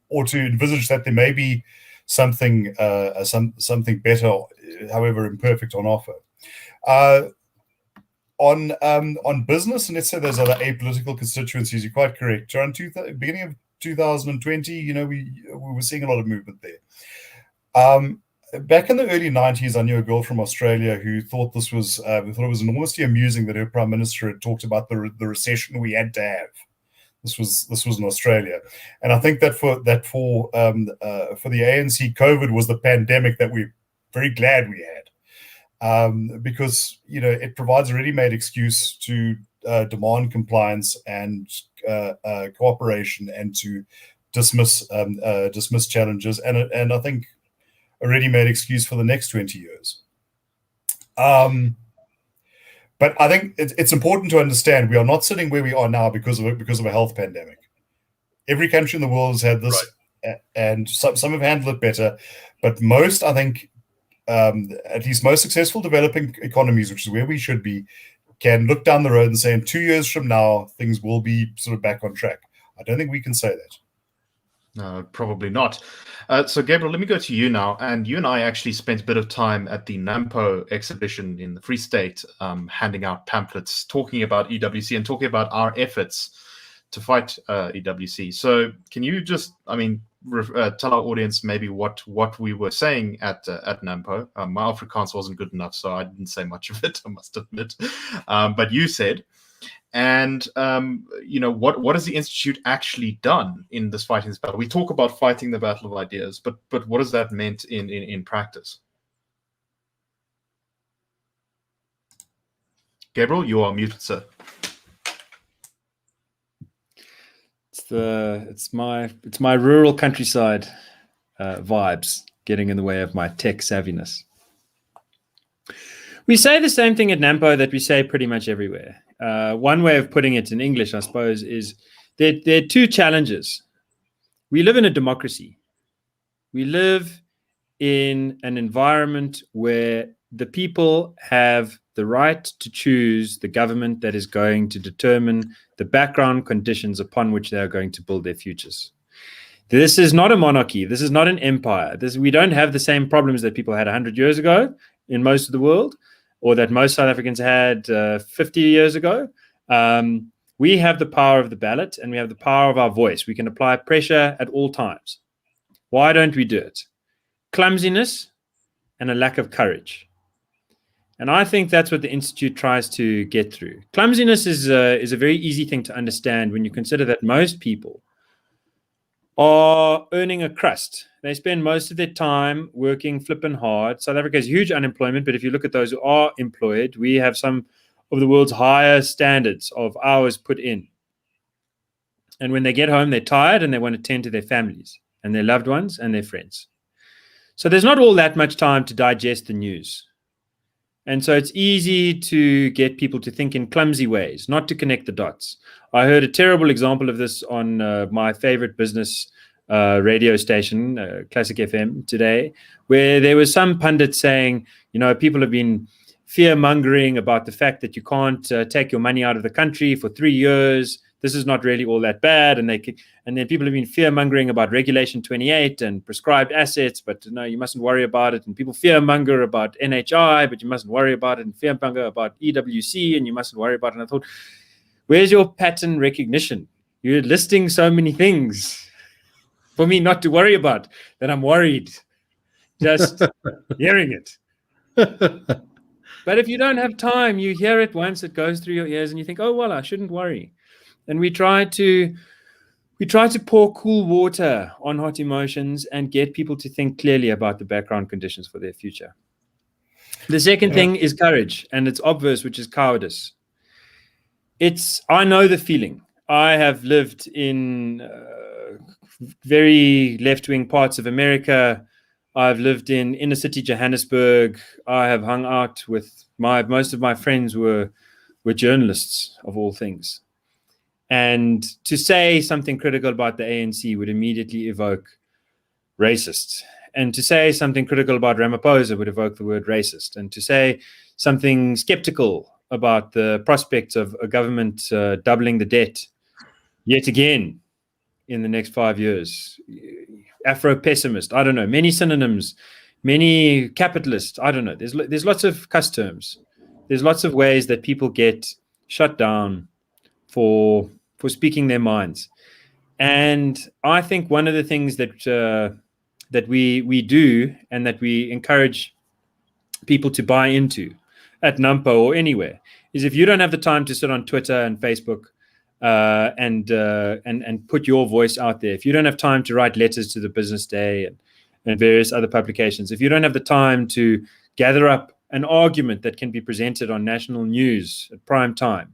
or to envisage that there may be something better, however imperfect, on offer. On business, and let's say there's other apolitical constituencies, you're quite correct. Around beginning of 2020, we were seeing a lot of movement there. Back in the early 90s, I knew a girl from Australia who thought it was enormously amusing that her prime minister had talked about the recession we had to have. This was in Australia, and I think that for the ANC, COVID was the pandemic that we're very glad we had. Because it provides a ready-made excuse to demand compliance and cooperation, and to dismiss challenges, and I think a ready-made excuse for the next 20 years. But I think it's important to understand we are not sitting where we are now because of a health pandemic. Every country in the world has had this, right, and some have handled it better, but most, I think, at least most successful developing economies, which is where we should be, can look down the road and say in 2 years from now, things will be sort of back on track. I don't think we can say that. No, probably not. So, Gabriel, let me go to you now. And you and I actually spent a bit of time at the NAMPO exhibition in the Free State, handing out pamphlets, talking about EWC and talking about our efforts to fight EWC. So can you just, tell our audience maybe what we were saying at NAMPO? My Afrikaans wasn't good enough, so I didn't say much of it, I must admit. But you said, and what has the Institute actually done in this fighting this battle? We talk about fighting the battle of ideas, but what has that meant in practice? Gabriel, you are muted, sir. It's my rural countryside vibes getting in the way of my tech savviness. We say the same thing at NAMPO that we say pretty much everywhere. One way of putting it in English, I suppose, is there are two challenges. We live in a democracy. We live in an environment where the people have the right to choose the government that is going to determine the background conditions upon which they are going to build their futures. This is not a monarchy. This is not an empire. We don't have the same problems that people had 100 years ago in most of the world, or that most South Africans had 50 years ago. We have the power of the ballot, and we have the power of our voice. We can apply pressure at all times. Why don't we do it? Clumsiness and a lack of courage. And I think that's what the Institute tries to get through. Clumsiness is a very easy thing to understand when you consider that most people are earning a crust. They spend most of their time working flipping hard. South Africa has huge unemployment, but if you look at those who are employed, we have some of the world's highest standards of hours put in. And when they get home, they're tired and they want to tend to their families and their loved ones and their friends. So there's not all that much time to digest the news. And so it's easy to get people to think in clumsy ways, not to connect the dots. I heard a terrible example of this on my favorite business radio station, Classic FM today, where there was some pundit saying, people have been fear-mongering about the fact that you can't take your money out of the country for 3 years. This is not really all that bad. And then people have been fear-mongering about Regulation 28 and prescribed assets, but no, you mustn't worry about it. And people fear-monger about NHI, but you mustn't worry about it. And fear-monger about EWC, and you mustn't worry about it. And I thought, where's your pattern recognition? You're listing so many things for me not to worry about that I'm worried just hearing it. But if you don't have time, you hear it once, it goes through your ears, and you think, oh, well, I shouldn't worry. And we try to pour cool water on hot emotions and get people to think clearly about the background conditions for their future. The second thing is courage, and it's obvious, which is cowardice. I know the feeling. I have lived in very left-wing parts of America. I've lived in inner city Johannesburg. I have hung out with most of my friends were journalists, of all things. And to say something critical about the ANC would immediately evoke racist. And to say something critical about Ramaphosa would evoke the word racist. And to say something skeptical about the prospects of a government doubling the debt yet again in the next 5 years. Afro-pessimist, I don't know, many synonyms, many capitalist, I don't know. There's lots of cuss terms. There's lots of ways that people get shut down for speaking their minds. And I think one of the things that we do and that we encourage people to buy into at NAMPO or anywhere is if you don't have the time to sit on Twitter and Facebook and put your voice out there, if you don't have time to write letters to the Business Day and various other publications, if you don't have the time to gather up an argument that can be presented on national news at prime time,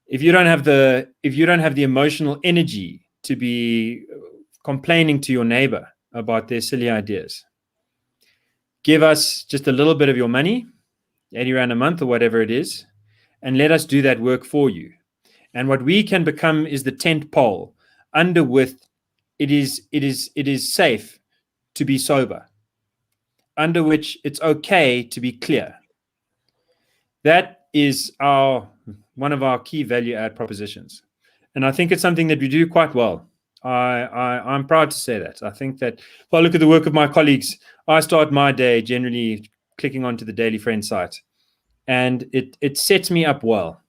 if you don't have the emotional energy to be complaining to your neighbor about their silly ideas, give us just a little bit of your money, 80 Rand a month or whatever it is, and let us do that work for you. And what we can become is the tent pole under which it is safe to be sober, under which it's okay to be clear. That is one of our key value add propositions. And I think it's something that we do quite well. I'm proud to say that. I think that if I look at the work of my colleagues, I start my day generally clicking onto the Daily Friend site, and it sets me up well.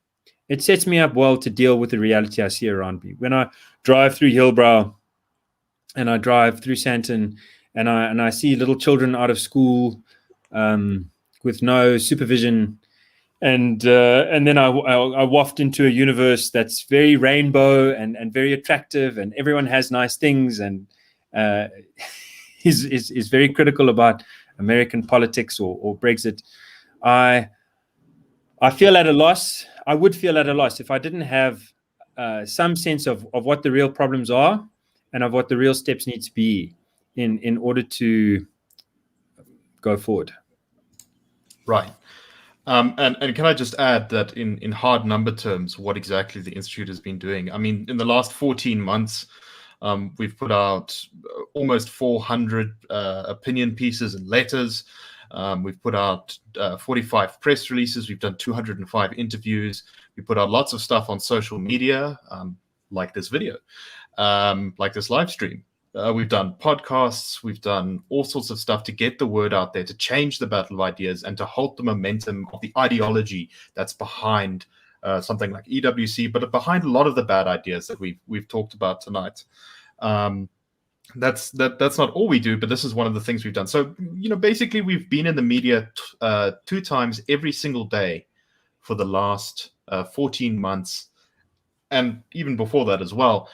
It sets me up well to deal with the reality I see around me. When I drive through Hillbrow and I drive through Sandton and I see little children out of school with no supervision, and then I waft into a universe that's very rainbow and very attractive, and everyone has nice things, and is very critical about American politics or Brexit. I feel at a loss. I would feel at a loss if I didn't have some sense of what the real problems are and of what the real steps need to be in order to go forward. Right. And can I just add that in hard number terms, what exactly the Institute has been doing? I mean, in the last 14 months, We've put out almost 400 opinion pieces and letters. We've put out 45 press releases. We've done 205 interviews. We put out lots of stuff on social media, like this video, like this live stream. We've done podcasts. We've done all sorts of stuff to get the word out there, to change the battle of ideas and to halt the momentum of the ideology that's behind something like EWC, but behind a lot of the bad ideas that we've talked about tonight. That's not all we do, but this is one of the things we've done. So, basically we've been in the media 2 times every single day for the last 14 months, and even before that as well,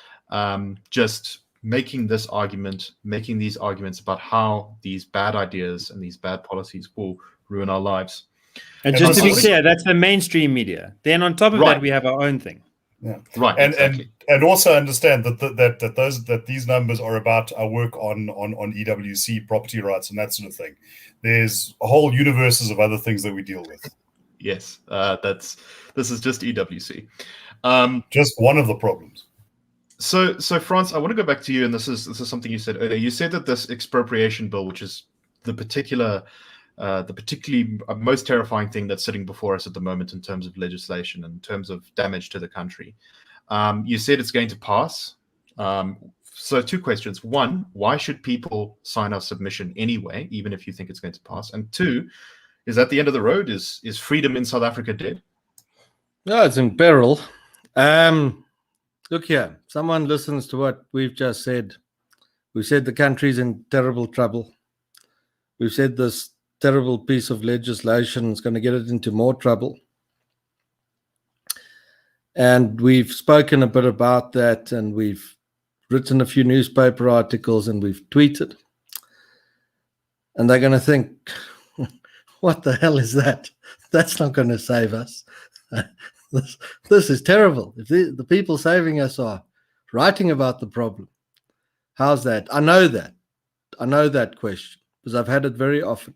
just making these arguments about how these bad ideas and these bad policies will ruin our lives. And just to be clear, that's the mainstream media. Then on top of that, we have our own thing. Yeah. Right. Exactly. And also understand that these numbers are about our work on EWC, property rights, and that sort of thing. There's a whole universes of other things that we deal with. Yes, this is just EWC. Just one of the problems. So Frans, I want to go back to you, and this is something you said earlier. You said that this expropriation bill, which is the particularly most terrifying thing that's sitting before us at the moment in terms of legislation and in terms of damage to the country, you said it's going to pass. So 2 questions. 1, why should people sign our submission anyway, even if you think it's going to pass? And 2, is that the end of the road? Is freedom in South Africa dead? No, it's in peril. Look here, someone listens to what we've just said. We've said the country's in terrible trouble. We've said this terrible piece of legislation is going to get it into more trouble. And we've spoken a bit about that, and we've written a few newspaper articles, and we've tweeted. And they're going to think, what the hell is that? That's not going to save us. This is terrible. If the people saving us are writing about the problem, how's that? I know that question because I've had it very often.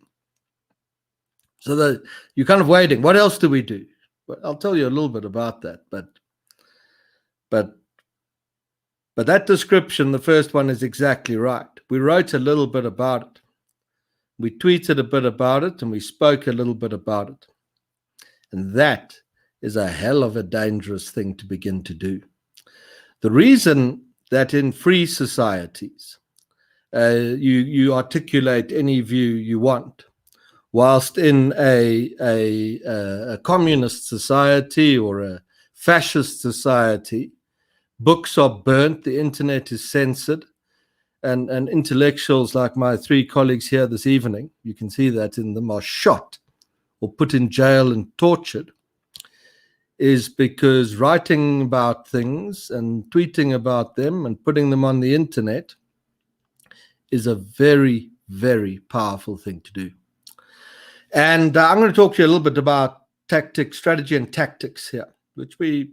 So you're kind of waiting. What else do we do? Well, I'll tell you a little bit about that. But that description, the first one, is exactly right. We wrote a little bit about it. We tweeted a bit about it, and we spoke a little bit about it. And that is a hell of a dangerous thing to begin to do. The reason that in free societies, you articulate any view you want, whilst in a communist society or a fascist society, books are burnt, the internet is censored, and intellectuals like my 3 colleagues here this evening, you can see that in them, are shot or put in jail and tortured, is because writing about things and tweeting about them and putting them on the internet is a very, very powerful thing to do. And I'm going to talk to you a little bit about strategy and tactics here, which the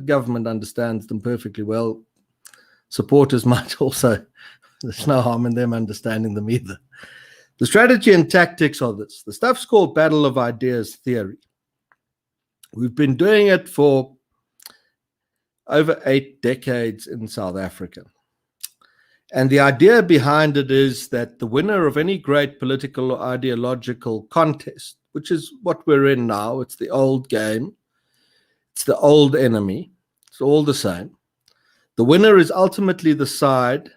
government understands them perfectly well. Supporters might also, there's no harm in them understanding them either. The strategy and tactics are this. The stuff's called battle of ideas theory. We've been doing it for over 8 decades in South Africa. And the idea behind it is that the winner of any great political or ideological contest, which is what we're in now, it's the old game, it's the old enemy, it's all the same. The winner is ultimately the side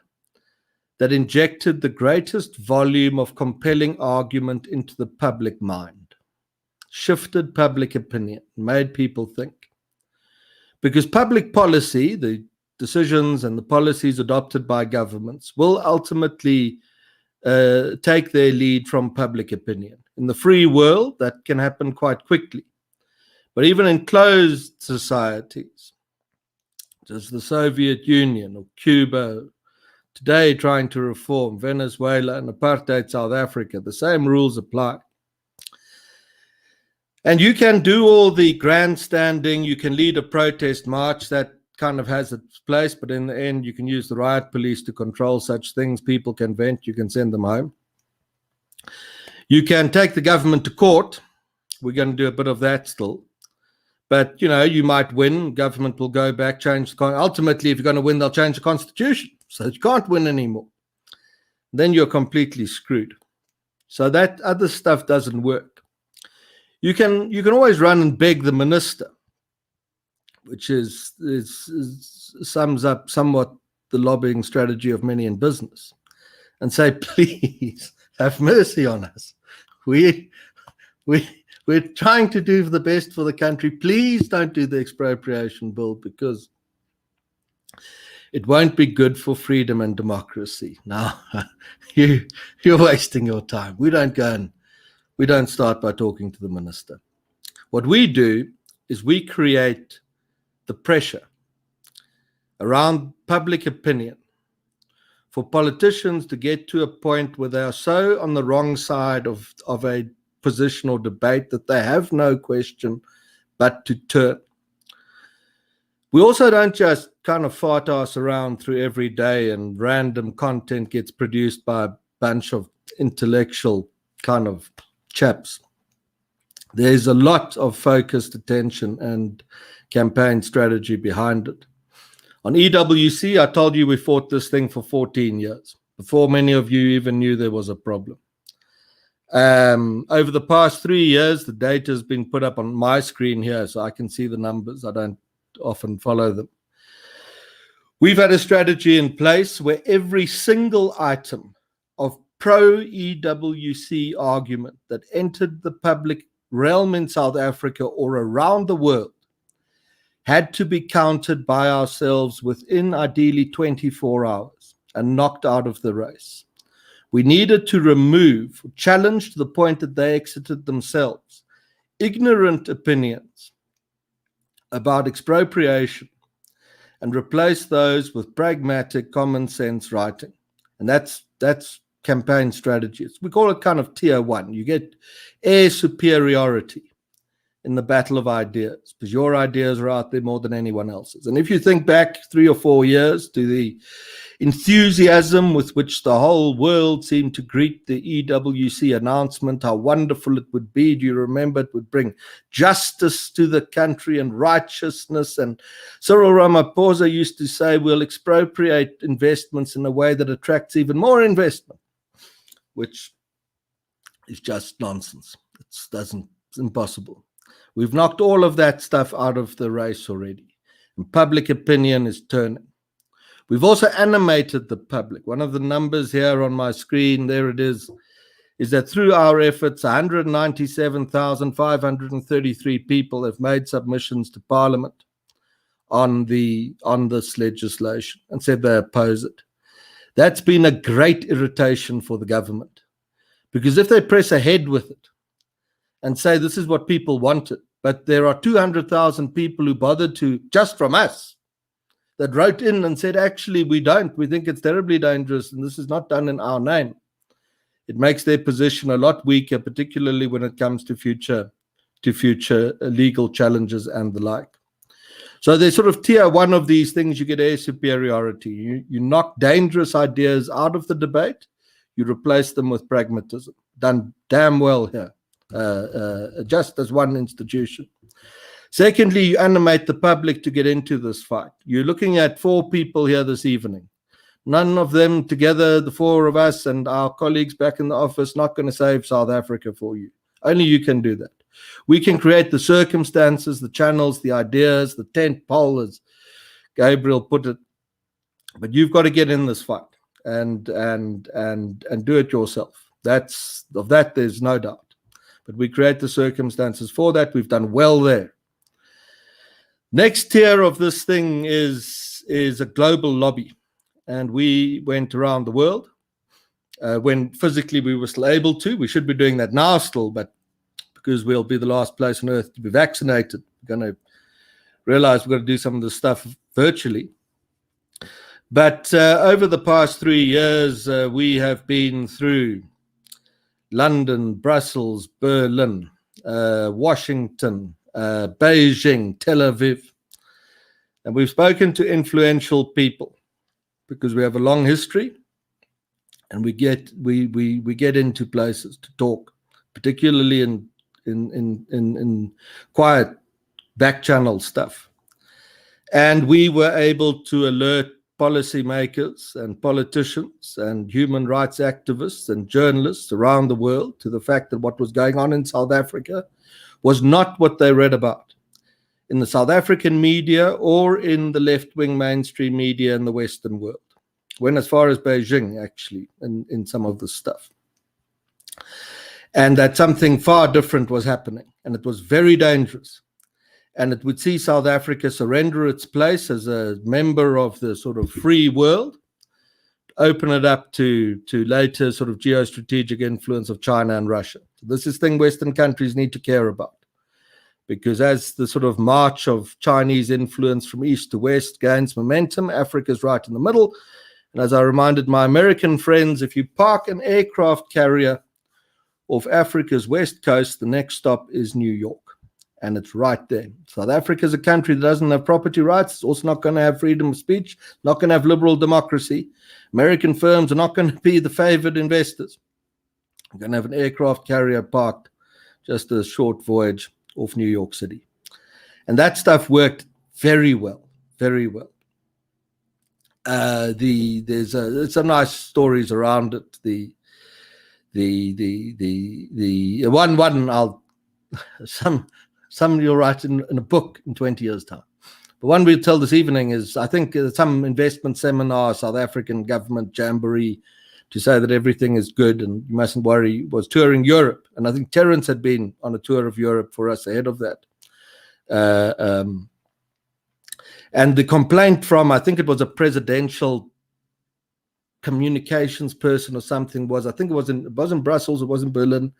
that injected the greatest volume of compelling argument into the public mind. Shifted public opinion, made people think. Because public policy, the decisions and the policies adopted by governments, will ultimately take their lead from public opinion. In the free world, that can happen quite quickly. But even in closed societies, such as the Soviet Union or Cuba, today trying to reform Venezuela and apartheid South Africa, the same rules apply. And you can do all the grandstanding, you can lead a protest march, that kind of has its place, but in the end, you can use the riot police to control such things. People can vent, you can send them home. You can take the government to court. We're going to do a bit of that still. But, you might win. Government will go back, change ultimately, if you're going to win, they'll change the constitution. So you can't win anymore. Then you're completely screwed. So that other stuff doesn't work. You can always run and beg the minister, which sums up somewhat the lobbying strategy of many in business, and say, please have mercy on us. We're trying to do the best for the country. Please don't do the expropriation bill, because it won't be good for freedom and democracy. Now, you're wasting your time. We don't start by talking to the minister. What we do is we create the pressure around public opinion for politicians to get to a point where they are so on the wrong side of a position or debate that they have no question but to turn. We also don't just kind of fart ass around through every day and random content gets produced by a bunch of intellectual kind of chaps. There's a lot of focused attention and campaign strategy behind it. On EWC, I told you we fought this thing for 14 years, before many of you even knew there was a problem. Over the past 3 years, the data has been put up on my screen here, so I can see the numbers. I don't often follow them. We've had a strategy in place where every single item of pro-EWC argument that entered the public realm in South Africa or around the world had to be countered by ourselves within ideally 24 hours and knocked out of the race. We needed to remove, challenge to the point that they exited themselves, ignorant opinions about expropriation and replace those with pragmatic, common sense writing. And that's campaign strategies. We call it kind of tier one. You get air superiority in the battle of ideas, because your ideas are out there more than anyone else's. And if you think back 3 or 4 years to the enthusiasm with which the whole world seemed to greet the EWC announcement, how wonderful it would be. Do you remember? It would bring justice to the country and righteousness. And Cyril Ramaphosa used to say, we'll expropriate investments in a way that attracts even more investment, which is just nonsense. It's impossible. We've knocked all of that stuff out of the race already, and public opinion is turning. We've also animated the public. One of the numbers here on my screen, there it is that through our efforts, 197,533 people have made submissions to Parliament on this legislation and said they oppose it. That's been a great irritation for the government, because if they press ahead with it and say this is what people wanted, but there are 200,000 people who bothered to, just from us, that wrote in and said, actually, we think it's terribly dangerous and this is not done in our name. It makes their position a lot weaker, particularly when it comes to future legal challenges and the like. So there's sort of tier one of these things. You get air superiority. You knock dangerous ideas out of the debate. You replace them with pragmatism. Done damn well here, just as one institution. Secondly, you animate the public to get into this fight. You're looking at 4 people here this evening. None of them together, the 4 of us and our colleagues back in the office, not going to save South Africa for you. Only you can do that. We can create the circumstances, the channels, the ideas, the tent pole, as Gabriel put it. But you've got to get in this fight and do it yourself. There's no doubt. But we create the circumstances for that. We've done well there. Next tier of this thing is a global lobby. And we went around the world when physically we were still able to. We should be doing that now still, but because we'll be the last place on earth to be vaccinated, we're going to realize we've got to do some of this stuff virtually. But over the past 3 years, we have been through London, Brussels, Berlin, Washington, Beijing, Tel Aviv. And we've spoken to influential people because we have a long history and we get into places to talk, particularly in quiet back channel stuff. And we were able to alert policymakers and politicians and human rights activists and journalists around the world to the fact that what was going on in South Africa was not what they read about in the South African media or in the left-wing mainstream media in the Western world. Went as far as Beijing, actually, in some of the stuff. And that something far different was happening, and it was very dangerous. And it would see South Africa surrender its place as a member of the sort of free world, open it up to later sort of geostrategic influence of China and Russia. So this is thing Western countries need to care about, because as the sort of march of Chinese influence from east to west gains momentum, Africa's right in the middle. And as I reminded my American friends, if you park an aircraft carrier off Africa's west coast, the next stop is New York. And it's right there. South Africa is a country that doesn't have property rights. It's also not going to have freedom of speech, not going to have liberal democracy. American firms are not going to be the favored investors. We're going to have an aircraft carrier parked just a short voyage off New York City. And that stuff worked very well, very well. There's some nice stories around it. The one I'll some you'll write in a book in 20 years' time. But one we'll tell this evening is, I think, some investment seminar, South African government jamboree, to say that everything is good and you mustn't worry, was touring Europe. And I think Terence had been on a tour of Europe for us ahead of that. And the complaint from, I think it was a presidential communications person or something, was, I think it was in Brussels, it was in Berlin,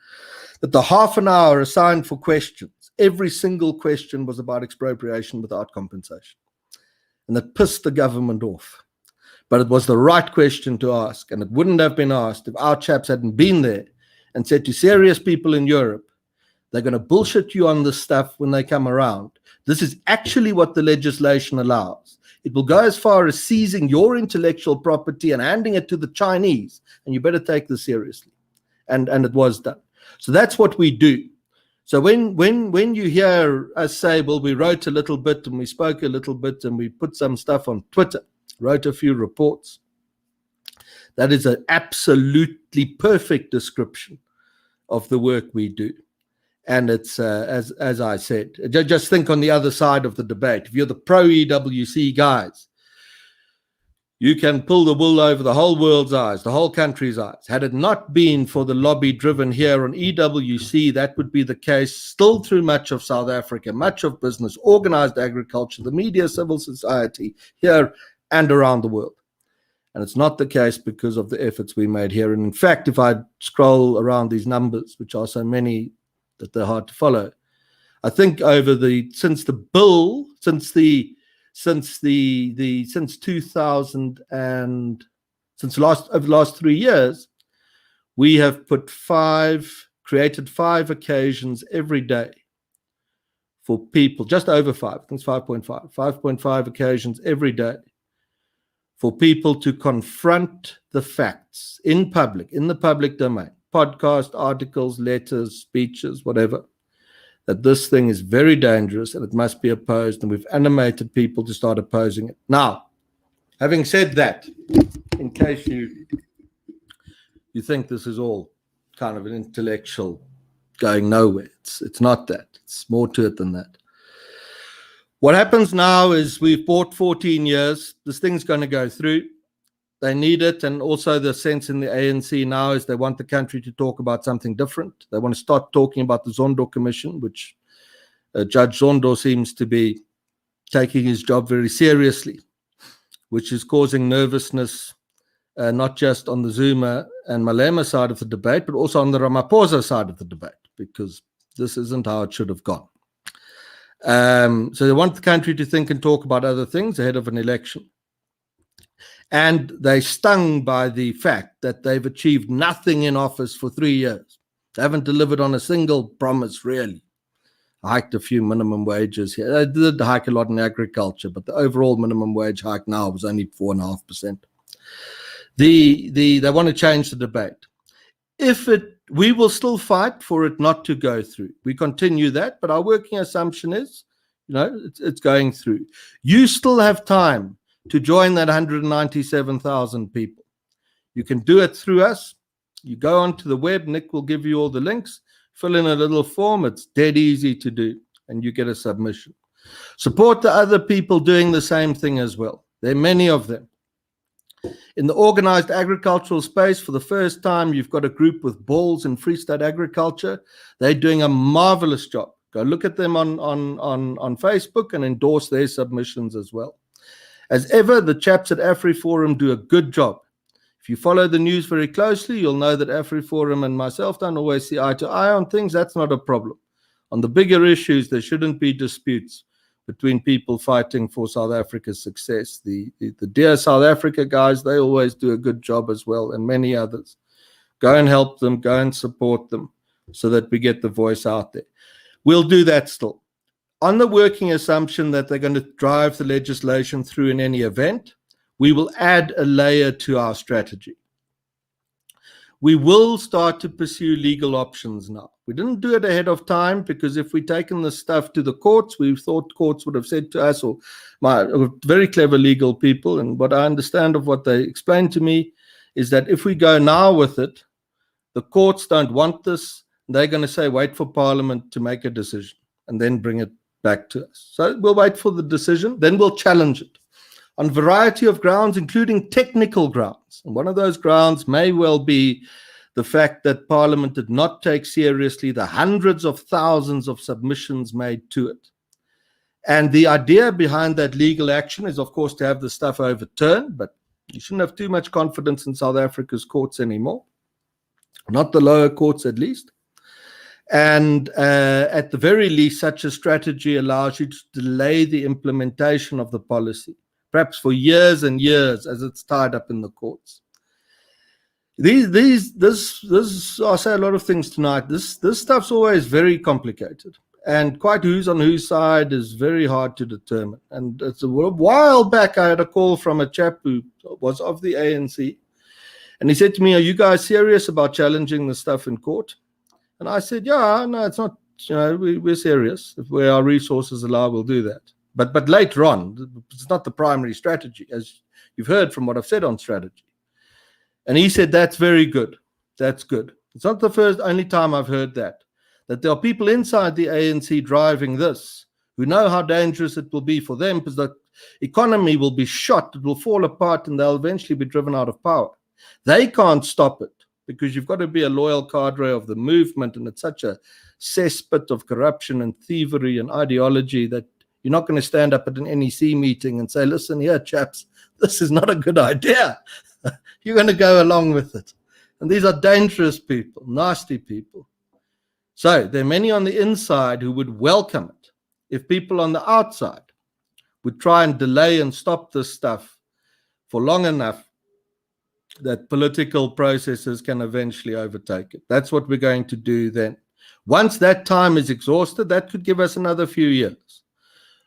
that the half an hour assigned for questions, every single question was about expropriation without compensation. And that pissed the government off. But it was the right question to ask, and it wouldn't have been asked if our chaps hadn't been there and said to serious people in Europe, they're going to bullshit you on this stuff when they come around. This is actually what the legislation allows. It will go as far as seizing your intellectual property and handing it to the Chinese, and you better take this seriously. And it was done. So that's what we do. So when you hear us say, well, we wrote a little bit and we spoke a little bit and we put some stuff on Twitter, wrote a few reports, that is an absolutely perfect description of the work we do. And it's, as I said, just think on the other side of the debate. If you're the pro-EWC guys, you can pull the wool over the whole world's eyes, the whole country's eyes. Had it not been for the lobby driven here on EWC, that would be the case still through much of South Africa, much of business, organized agriculture, the media, civil society here and around the world. And it's not the case because of the efforts we made here. And in fact, if I scroll around these numbers, which are so many that they're hard to follow, I think over since 2000 and over the last 3 years, we have created 5 occasions every day for people, just over 5, I think it's 5.5 occasions every day for people to confront the facts in public, in the public domain, podcast, articles, letters, speeches, whatever, that this thing is very dangerous and it must be opposed, and we've animated people to start opposing it. Now, having said that, in case you think this is all kind of an intellectual going nowhere, it's not that. It's more to it than that. What happens now is we've bought 14 years. This thing's going to go through. They need it, and also the sense in the ANC now is they want the country to talk about something different. They want to start talking about the Zondo Commission, which Judge Zondo seems to be taking his job very seriously, which is causing nervousness not just on the Zuma and Malema side of the debate, but also on the Ramaphosa side of the debate, because this isn't how it should have gone. So they want the country to think and talk about other things ahead of an election. And they're stung by the fact that they've achieved nothing in office for 3 years. They haven't delivered on a single promise, really. I hiked a few minimum wages here. I did hike a lot in agriculture, but the overall minimum wage hike now was only 4.5%. They want to change the debate. We will still fight for it not to go through. We continue that, but our working assumption is It's going through. You still have time to join that 197,000 people. You can do it through us. You go onto the web, Nick will give you all the links, fill in a little form. It's dead easy to do, and you get a submission. Support the other people doing the same thing as well. There are many of them. In the organized agricultural space, for the first time, you've got a group with balls in Free State Agriculture. They're doing a marvelous job. Go look at them on Facebook and endorse their submissions as well. As ever, the chaps at AfriForum do a good job. If you follow the news very closely, you'll know that AfriForum and myself don't always see eye to eye on things. That's not a problem. On the bigger issues, there shouldn't be disputes between people fighting for South Africa's success. The Dear South Africa guys, they always do a good job as well, and many others. Go and help them, go and support them so that we get the voice out there. We'll do that still. On the working assumption that they're going to drive the legislation through in any event, we will add a layer to our strategy. We will start to pursue legal options now. We didn't do it ahead of time because if we'd taken this stuff to the courts, we thought courts would have said to us, or very clever legal people, and what I understand of what they explained to me is that if we go now with it, the courts don't want this. They're going to say, wait for Parliament to make a decision and then bring it back to us. So we'll wait for the decision, then we'll challenge it on a variety of grounds, including technical grounds. And one of those grounds may well be the fact that Parliament did not take seriously the hundreds of thousands of submissions made to it. And the idea behind that legal action is, of course, to have the stuff overturned, but you shouldn't have too much confidence in South Africa's courts anymore, not the lower courts at least. And at the very least, such a strategy allows you to delay the implementation of the policy, perhaps for years and years as it's tied up in the courts. I'll say a lot of things tonight. This stuff's always very complicated, and quite who's on whose side is very hard to determine. And it's a while back, I had a call from a chap who was of the ANC, and he said to me, "Are you guys serious about challenging the stuff in court?" And I said, "Yeah, no, it's not. We're serious. If where our resources allow, we'll do that. But later on, it's not the primary strategy, as you've heard from what I've said on strategy." And he said, "That's very good. That's good." It's not the only time I've heard that there are people inside the ANC driving this who know how dangerous it will be for them because the economy will be shot, it will fall apart, and they'll eventually be driven out of power. They can't stop it because you've got to be a loyal cadre of the movement, and it's such a cesspit of corruption and thievery and ideology that you're not going to stand up at an NEC meeting and say, "Listen here, chaps, this is not a good idea." You're going to go along with it. And these are dangerous people, nasty people. So there are many on the inside who would welcome it if people on the outside would try and delay and stop this stuff for long enough that political processes can eventually overtake it. That's what we're going to do then. Once that time is exhausted, that could give us another few years.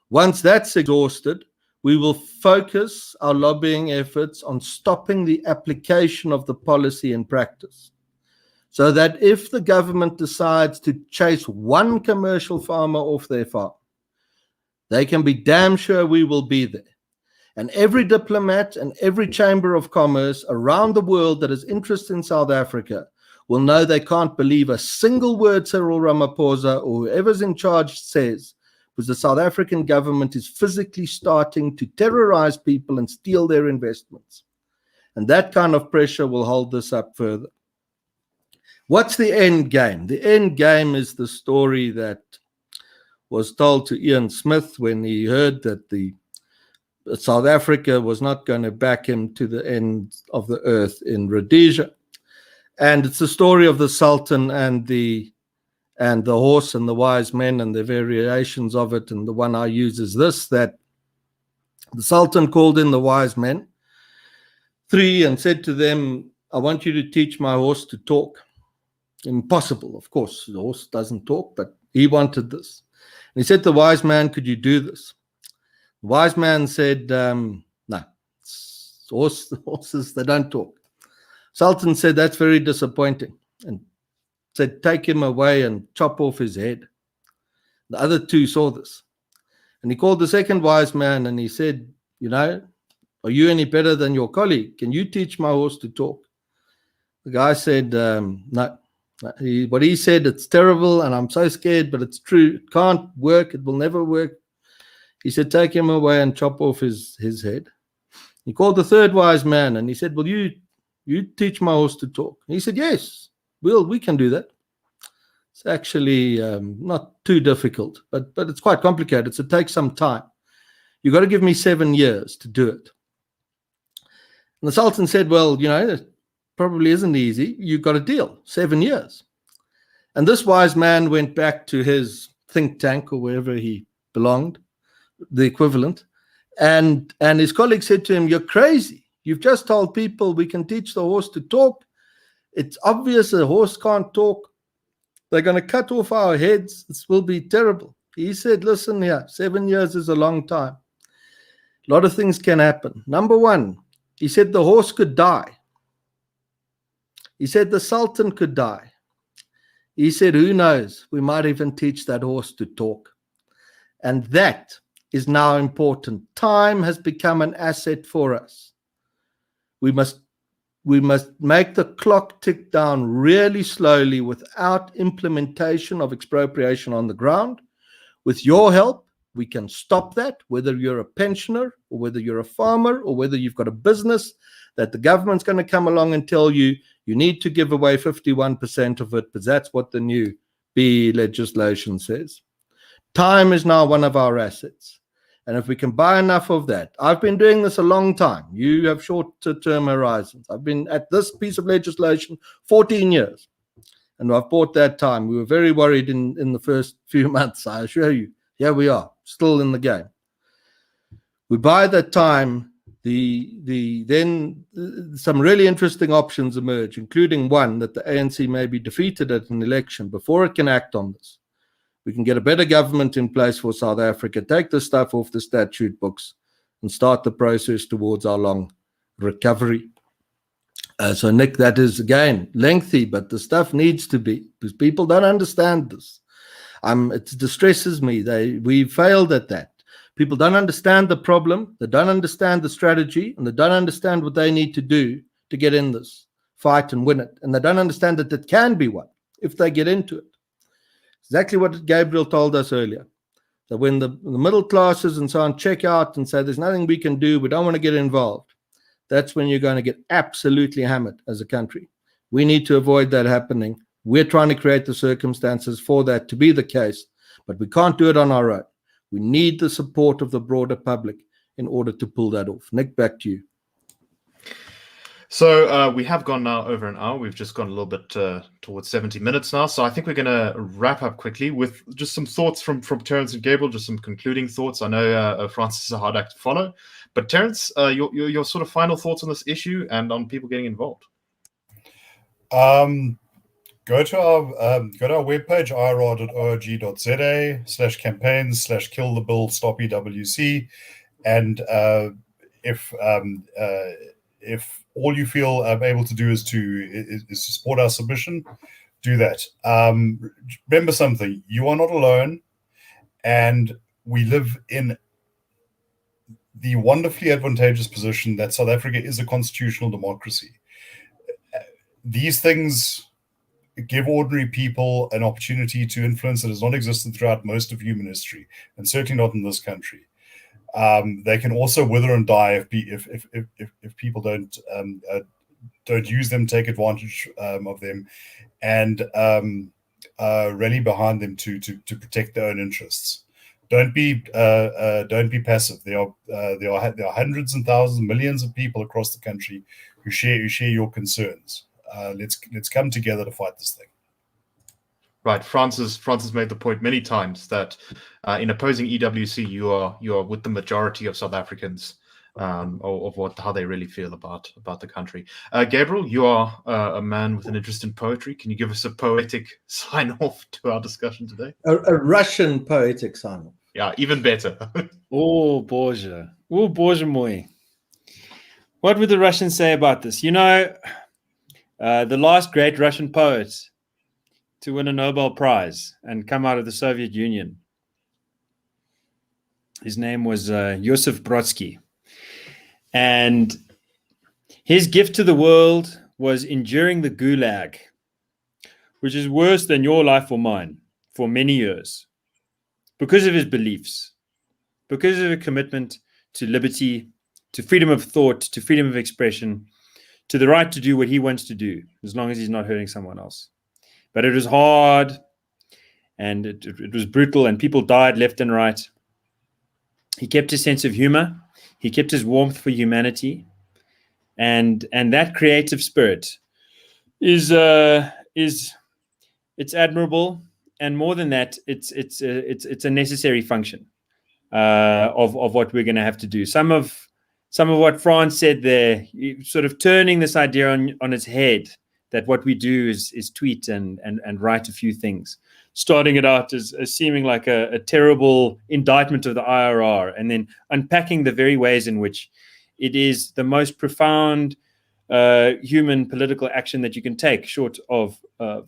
Once that's exhausted, we will focus our lobbying efforts on stopping the application of the policy in practice, so that if the government decides to chase one commercial farmer off their farm, they can be damn sure we will be there. And every diplomat and every chamber of commerce around the world that has interest in South Africa will know they can't believe a single word Cyril Ramaphosa or whoever's in charge says, because the South African government is physically starting to terrorize people and steal their investments. And that kind of pressure will hold this up further. What's the end game? The end game is the story that was told to Ian Smith when he heard that South Africa was not going to back him to the end of the earth in Rhodesia. And it's the story of the Sultan and the horse and the wise men and the variations of it. And the one I use is this, that the Sultan called in the wise men, 3, and said to them, "I want you to teach my horse to talk." Impossible, of course. The horse doesn't talk, but he wanted this. And he said to the wise man, "Could you do this?" The wise man said, "No, horses, they don't talk." Sultan said, "That's very disappointing," and said, "Take him away and chop off his head." The other 2 saw this. And he called the second wise man and he said, are you any better than your colleague? Can you teach my horse to talk? The guy said, no. What he said, it's terrible and I'm so scared, but it's true. It can't work. It will never work. He said, take him away and chop off his head. He called the third wise man and he said, will you teach my horse to talk? And he said, yes, we can do that. It's actually not too difficult, but it's quite complicated. So it takes some time. You've got to give me 7 years to do it. And the Sultan said, well, that probably isn't easy. You've got a deal, 7 years. And this wise man went back to his think tank or wherever he belonged, the equivalent. And his colleague said to him, you're crazy. You've just told people we can teach the horse to talk. It's obvious a horse can't talk. They're going to cut off our heads. This will be terrible. He said, listen here, 7 years is a long time. A lot of things can happen. Number one, he said the horse could die. He said the Sultan could die. He said, who knows? We might even teach that horse to talk. And that is now important. Time has become an asset for us. We must make the clock tick down really slowly without implementation of expropriation on the ground. With your help, we can stop that, whether you're a pensioner or whether you're a farmer or whether you've got a business that the government's going to come along and tell you you need to give away 51% of it, because that's what the new BE legislation says. Time is now one of our assets. And if we can buy enough of that, I've been doing this a long time. You have short-term horizons. I've been at this piece of legislation 14 years. And I've bought that time. We were very worried in the first few months, I assure you. Here we are, still in the game. We buy that time, then some really interesting options emerge, including one that the ANC may be defeated at an election before it can act on this. We can get a better government in place for South Africa, take the stuff off the statute books, and start the process towards our long recovery. So, Nick, that is, again, lengthy, but the stuff needs to be, because people don't understand this. It distresses me. We failed at that. People don't understand the problem, they don't understand the strategy, and they don't understand what they need to do to get in this fight and win it. And they don't understand that it can be won if they get into it. Exactly what Gabriel told us earlier. That when the middle classes and so on check out and say there's nothing we can do, we don't want to get involved, that's when you're going to get absolutely hammered as a country. We need to avoid that happening. We're trying to create the circumstances for that to be the case, but we can't do it on our own. We need the support of the broader public in order to pull that off. Nick, back to you. So we have gone now over an hour. We've just gone a little bit towards 70 minutes now. So I think we're going to wrap up quickly with just some thoughts from Terence and Gabriel, just some concluding thoughts. I know Francis is a hard act to follow, but Terence, your sort of final thoughts on this issue and on people getting involved. Go to our webpage, ir.org.za/campaigns/killthebill-stop-EWC, and if all you feel able to do is to support our submission, do that. Remember something: you are not alone, and we live in the wonderfully advantageous position that South Africa is a constitutional democracy. These things give ordinary people an opportunity to influence that has not existed throughout most of human history, and certainly not in this country. They can also wither and die if people don't use them, take advantage of them, and rally behind them to protect their own interests. Don't be passive. There are hundreds and thousands, millions of people across the country who share your concerns. Let's come together to fight this thing. Right, Francis made the point many times that in opposing EWC, you are with the majority of South Africans, of how they really feel about the country. Gabriel, you are a man with an interest in poetry. Can you give us a poetic sign off to our discussion today? A Russian poetic sign off. Yeah, even better. Oh, Boże mój. What would the Russians say about this? You know, the last great Russian poet to win a Nobel Prize and come out of the Soviet Union His name was Josef Brodsky. And his gift to the world was enduring the gulag, which is worse than your life or mine, for many years, because of his beliefs, because of a commitment to liberty, to freedom of thought, to freedom of expression, to the right to do what he wants to do, as long as he's not hurting someone else. But it was hard, and it was brutal, and people died left and right. He kept his sense of humor. He kept his warmth for humanity, and that creative spirit is it's admirable, and more than that, it's a necessary function of what we're going to have to do. Some of what Frans said there, sort of turning this idea on its head, that what we do is tweet and write a few things, starting it out as seeming like a terrible indictment of the IRR, and then unpacking the very ways in which it is the most profound human political action that you can take, short of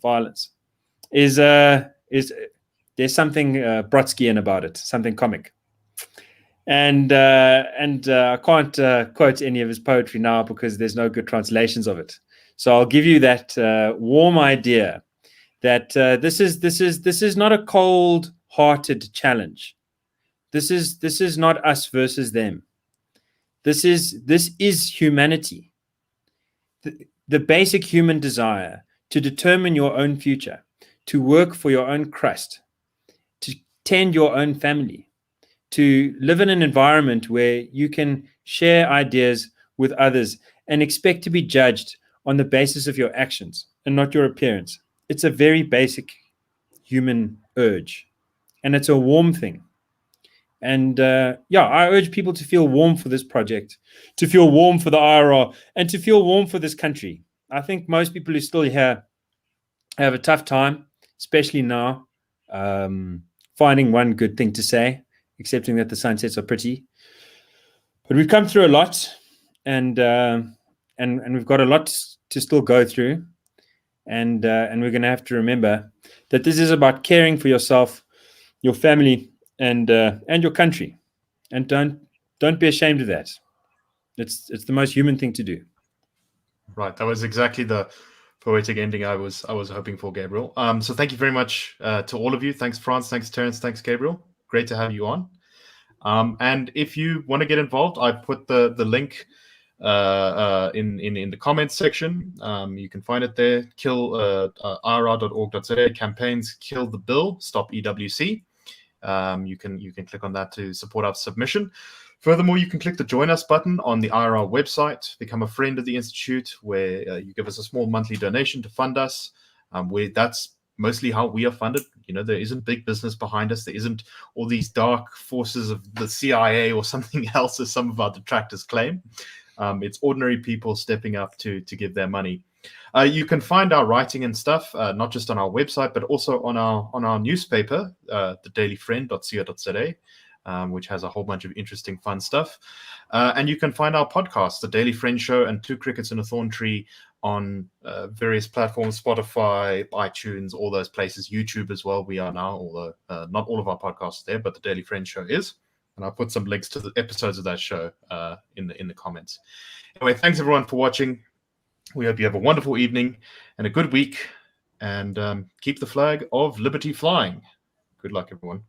violence. Is there's something Brodskian about it, something comic. And I can't quote any of his poetry now because there's no good translations of it. So I'll give you that warm idea that this is not a cold-hearted challenge. This is not us versus them. This is humanity. The basic human desire to determine your own future, to work for your own crust, to tend your own family, to live in an environment where you can share ideas with others and expect to be judged on the basis of your actions and not your appearance. It's a very basic human urge, and it's a warm thing. And I urge people to feel warm for this project, to feel warm for the IRR, and to feel warm for this country. I think most people who still here have a tough time, especially now, finding one good thing to say, accepting that the sunsets are pretty. But we've come through a lot, and we've got a lot to still go through, and we're going to have to remember that this is about caring for yourself, your family, and your country, and don't be ashamed of that. It's the most human thing to do. Right, that was exactly the poetic ending I was hoping for, Gabriel. So thank you very much to all of you. Thanks, Frans. Thanks, Terence. Thanks, Gabriel. Great to have you on. And if you want to get involved, I put the link in the comments section. You can find it there. IRR.org.za campaigns kill the bill, stop EWC. You can click on that to support our submission. Furthermore, you can click the Join Us button on the IRR website, become a friend of the Institute, where you give us a small monthly donation to fund us. That's mostly how we are funded. You know, there isn't big business behind us. There isn't all these dark forces of the CIA or something else, as some of our detractors claim. It's ordinary people stepping up to give their money. You can find our writing and stuff, not just on our website, but also on our newspaper, thedailyfriend.co.za, which has a whole bunch of interesting, fun stuff. And you can find our podcast, The Daily Friend Show, and Two Crickets and a Thorn Tree, on various platforms, Spotify, iTunes, all those places, YouTube as well. We are now, although not all of our podcasts there, but The Daily Friend Show is. And I'll put some links to the episodes of that show in the comments. Anyway, thanks everyone for watching. We hope you have a wonderful evening and a good week, and keep the flag of liberty flying. Good luck, everyone.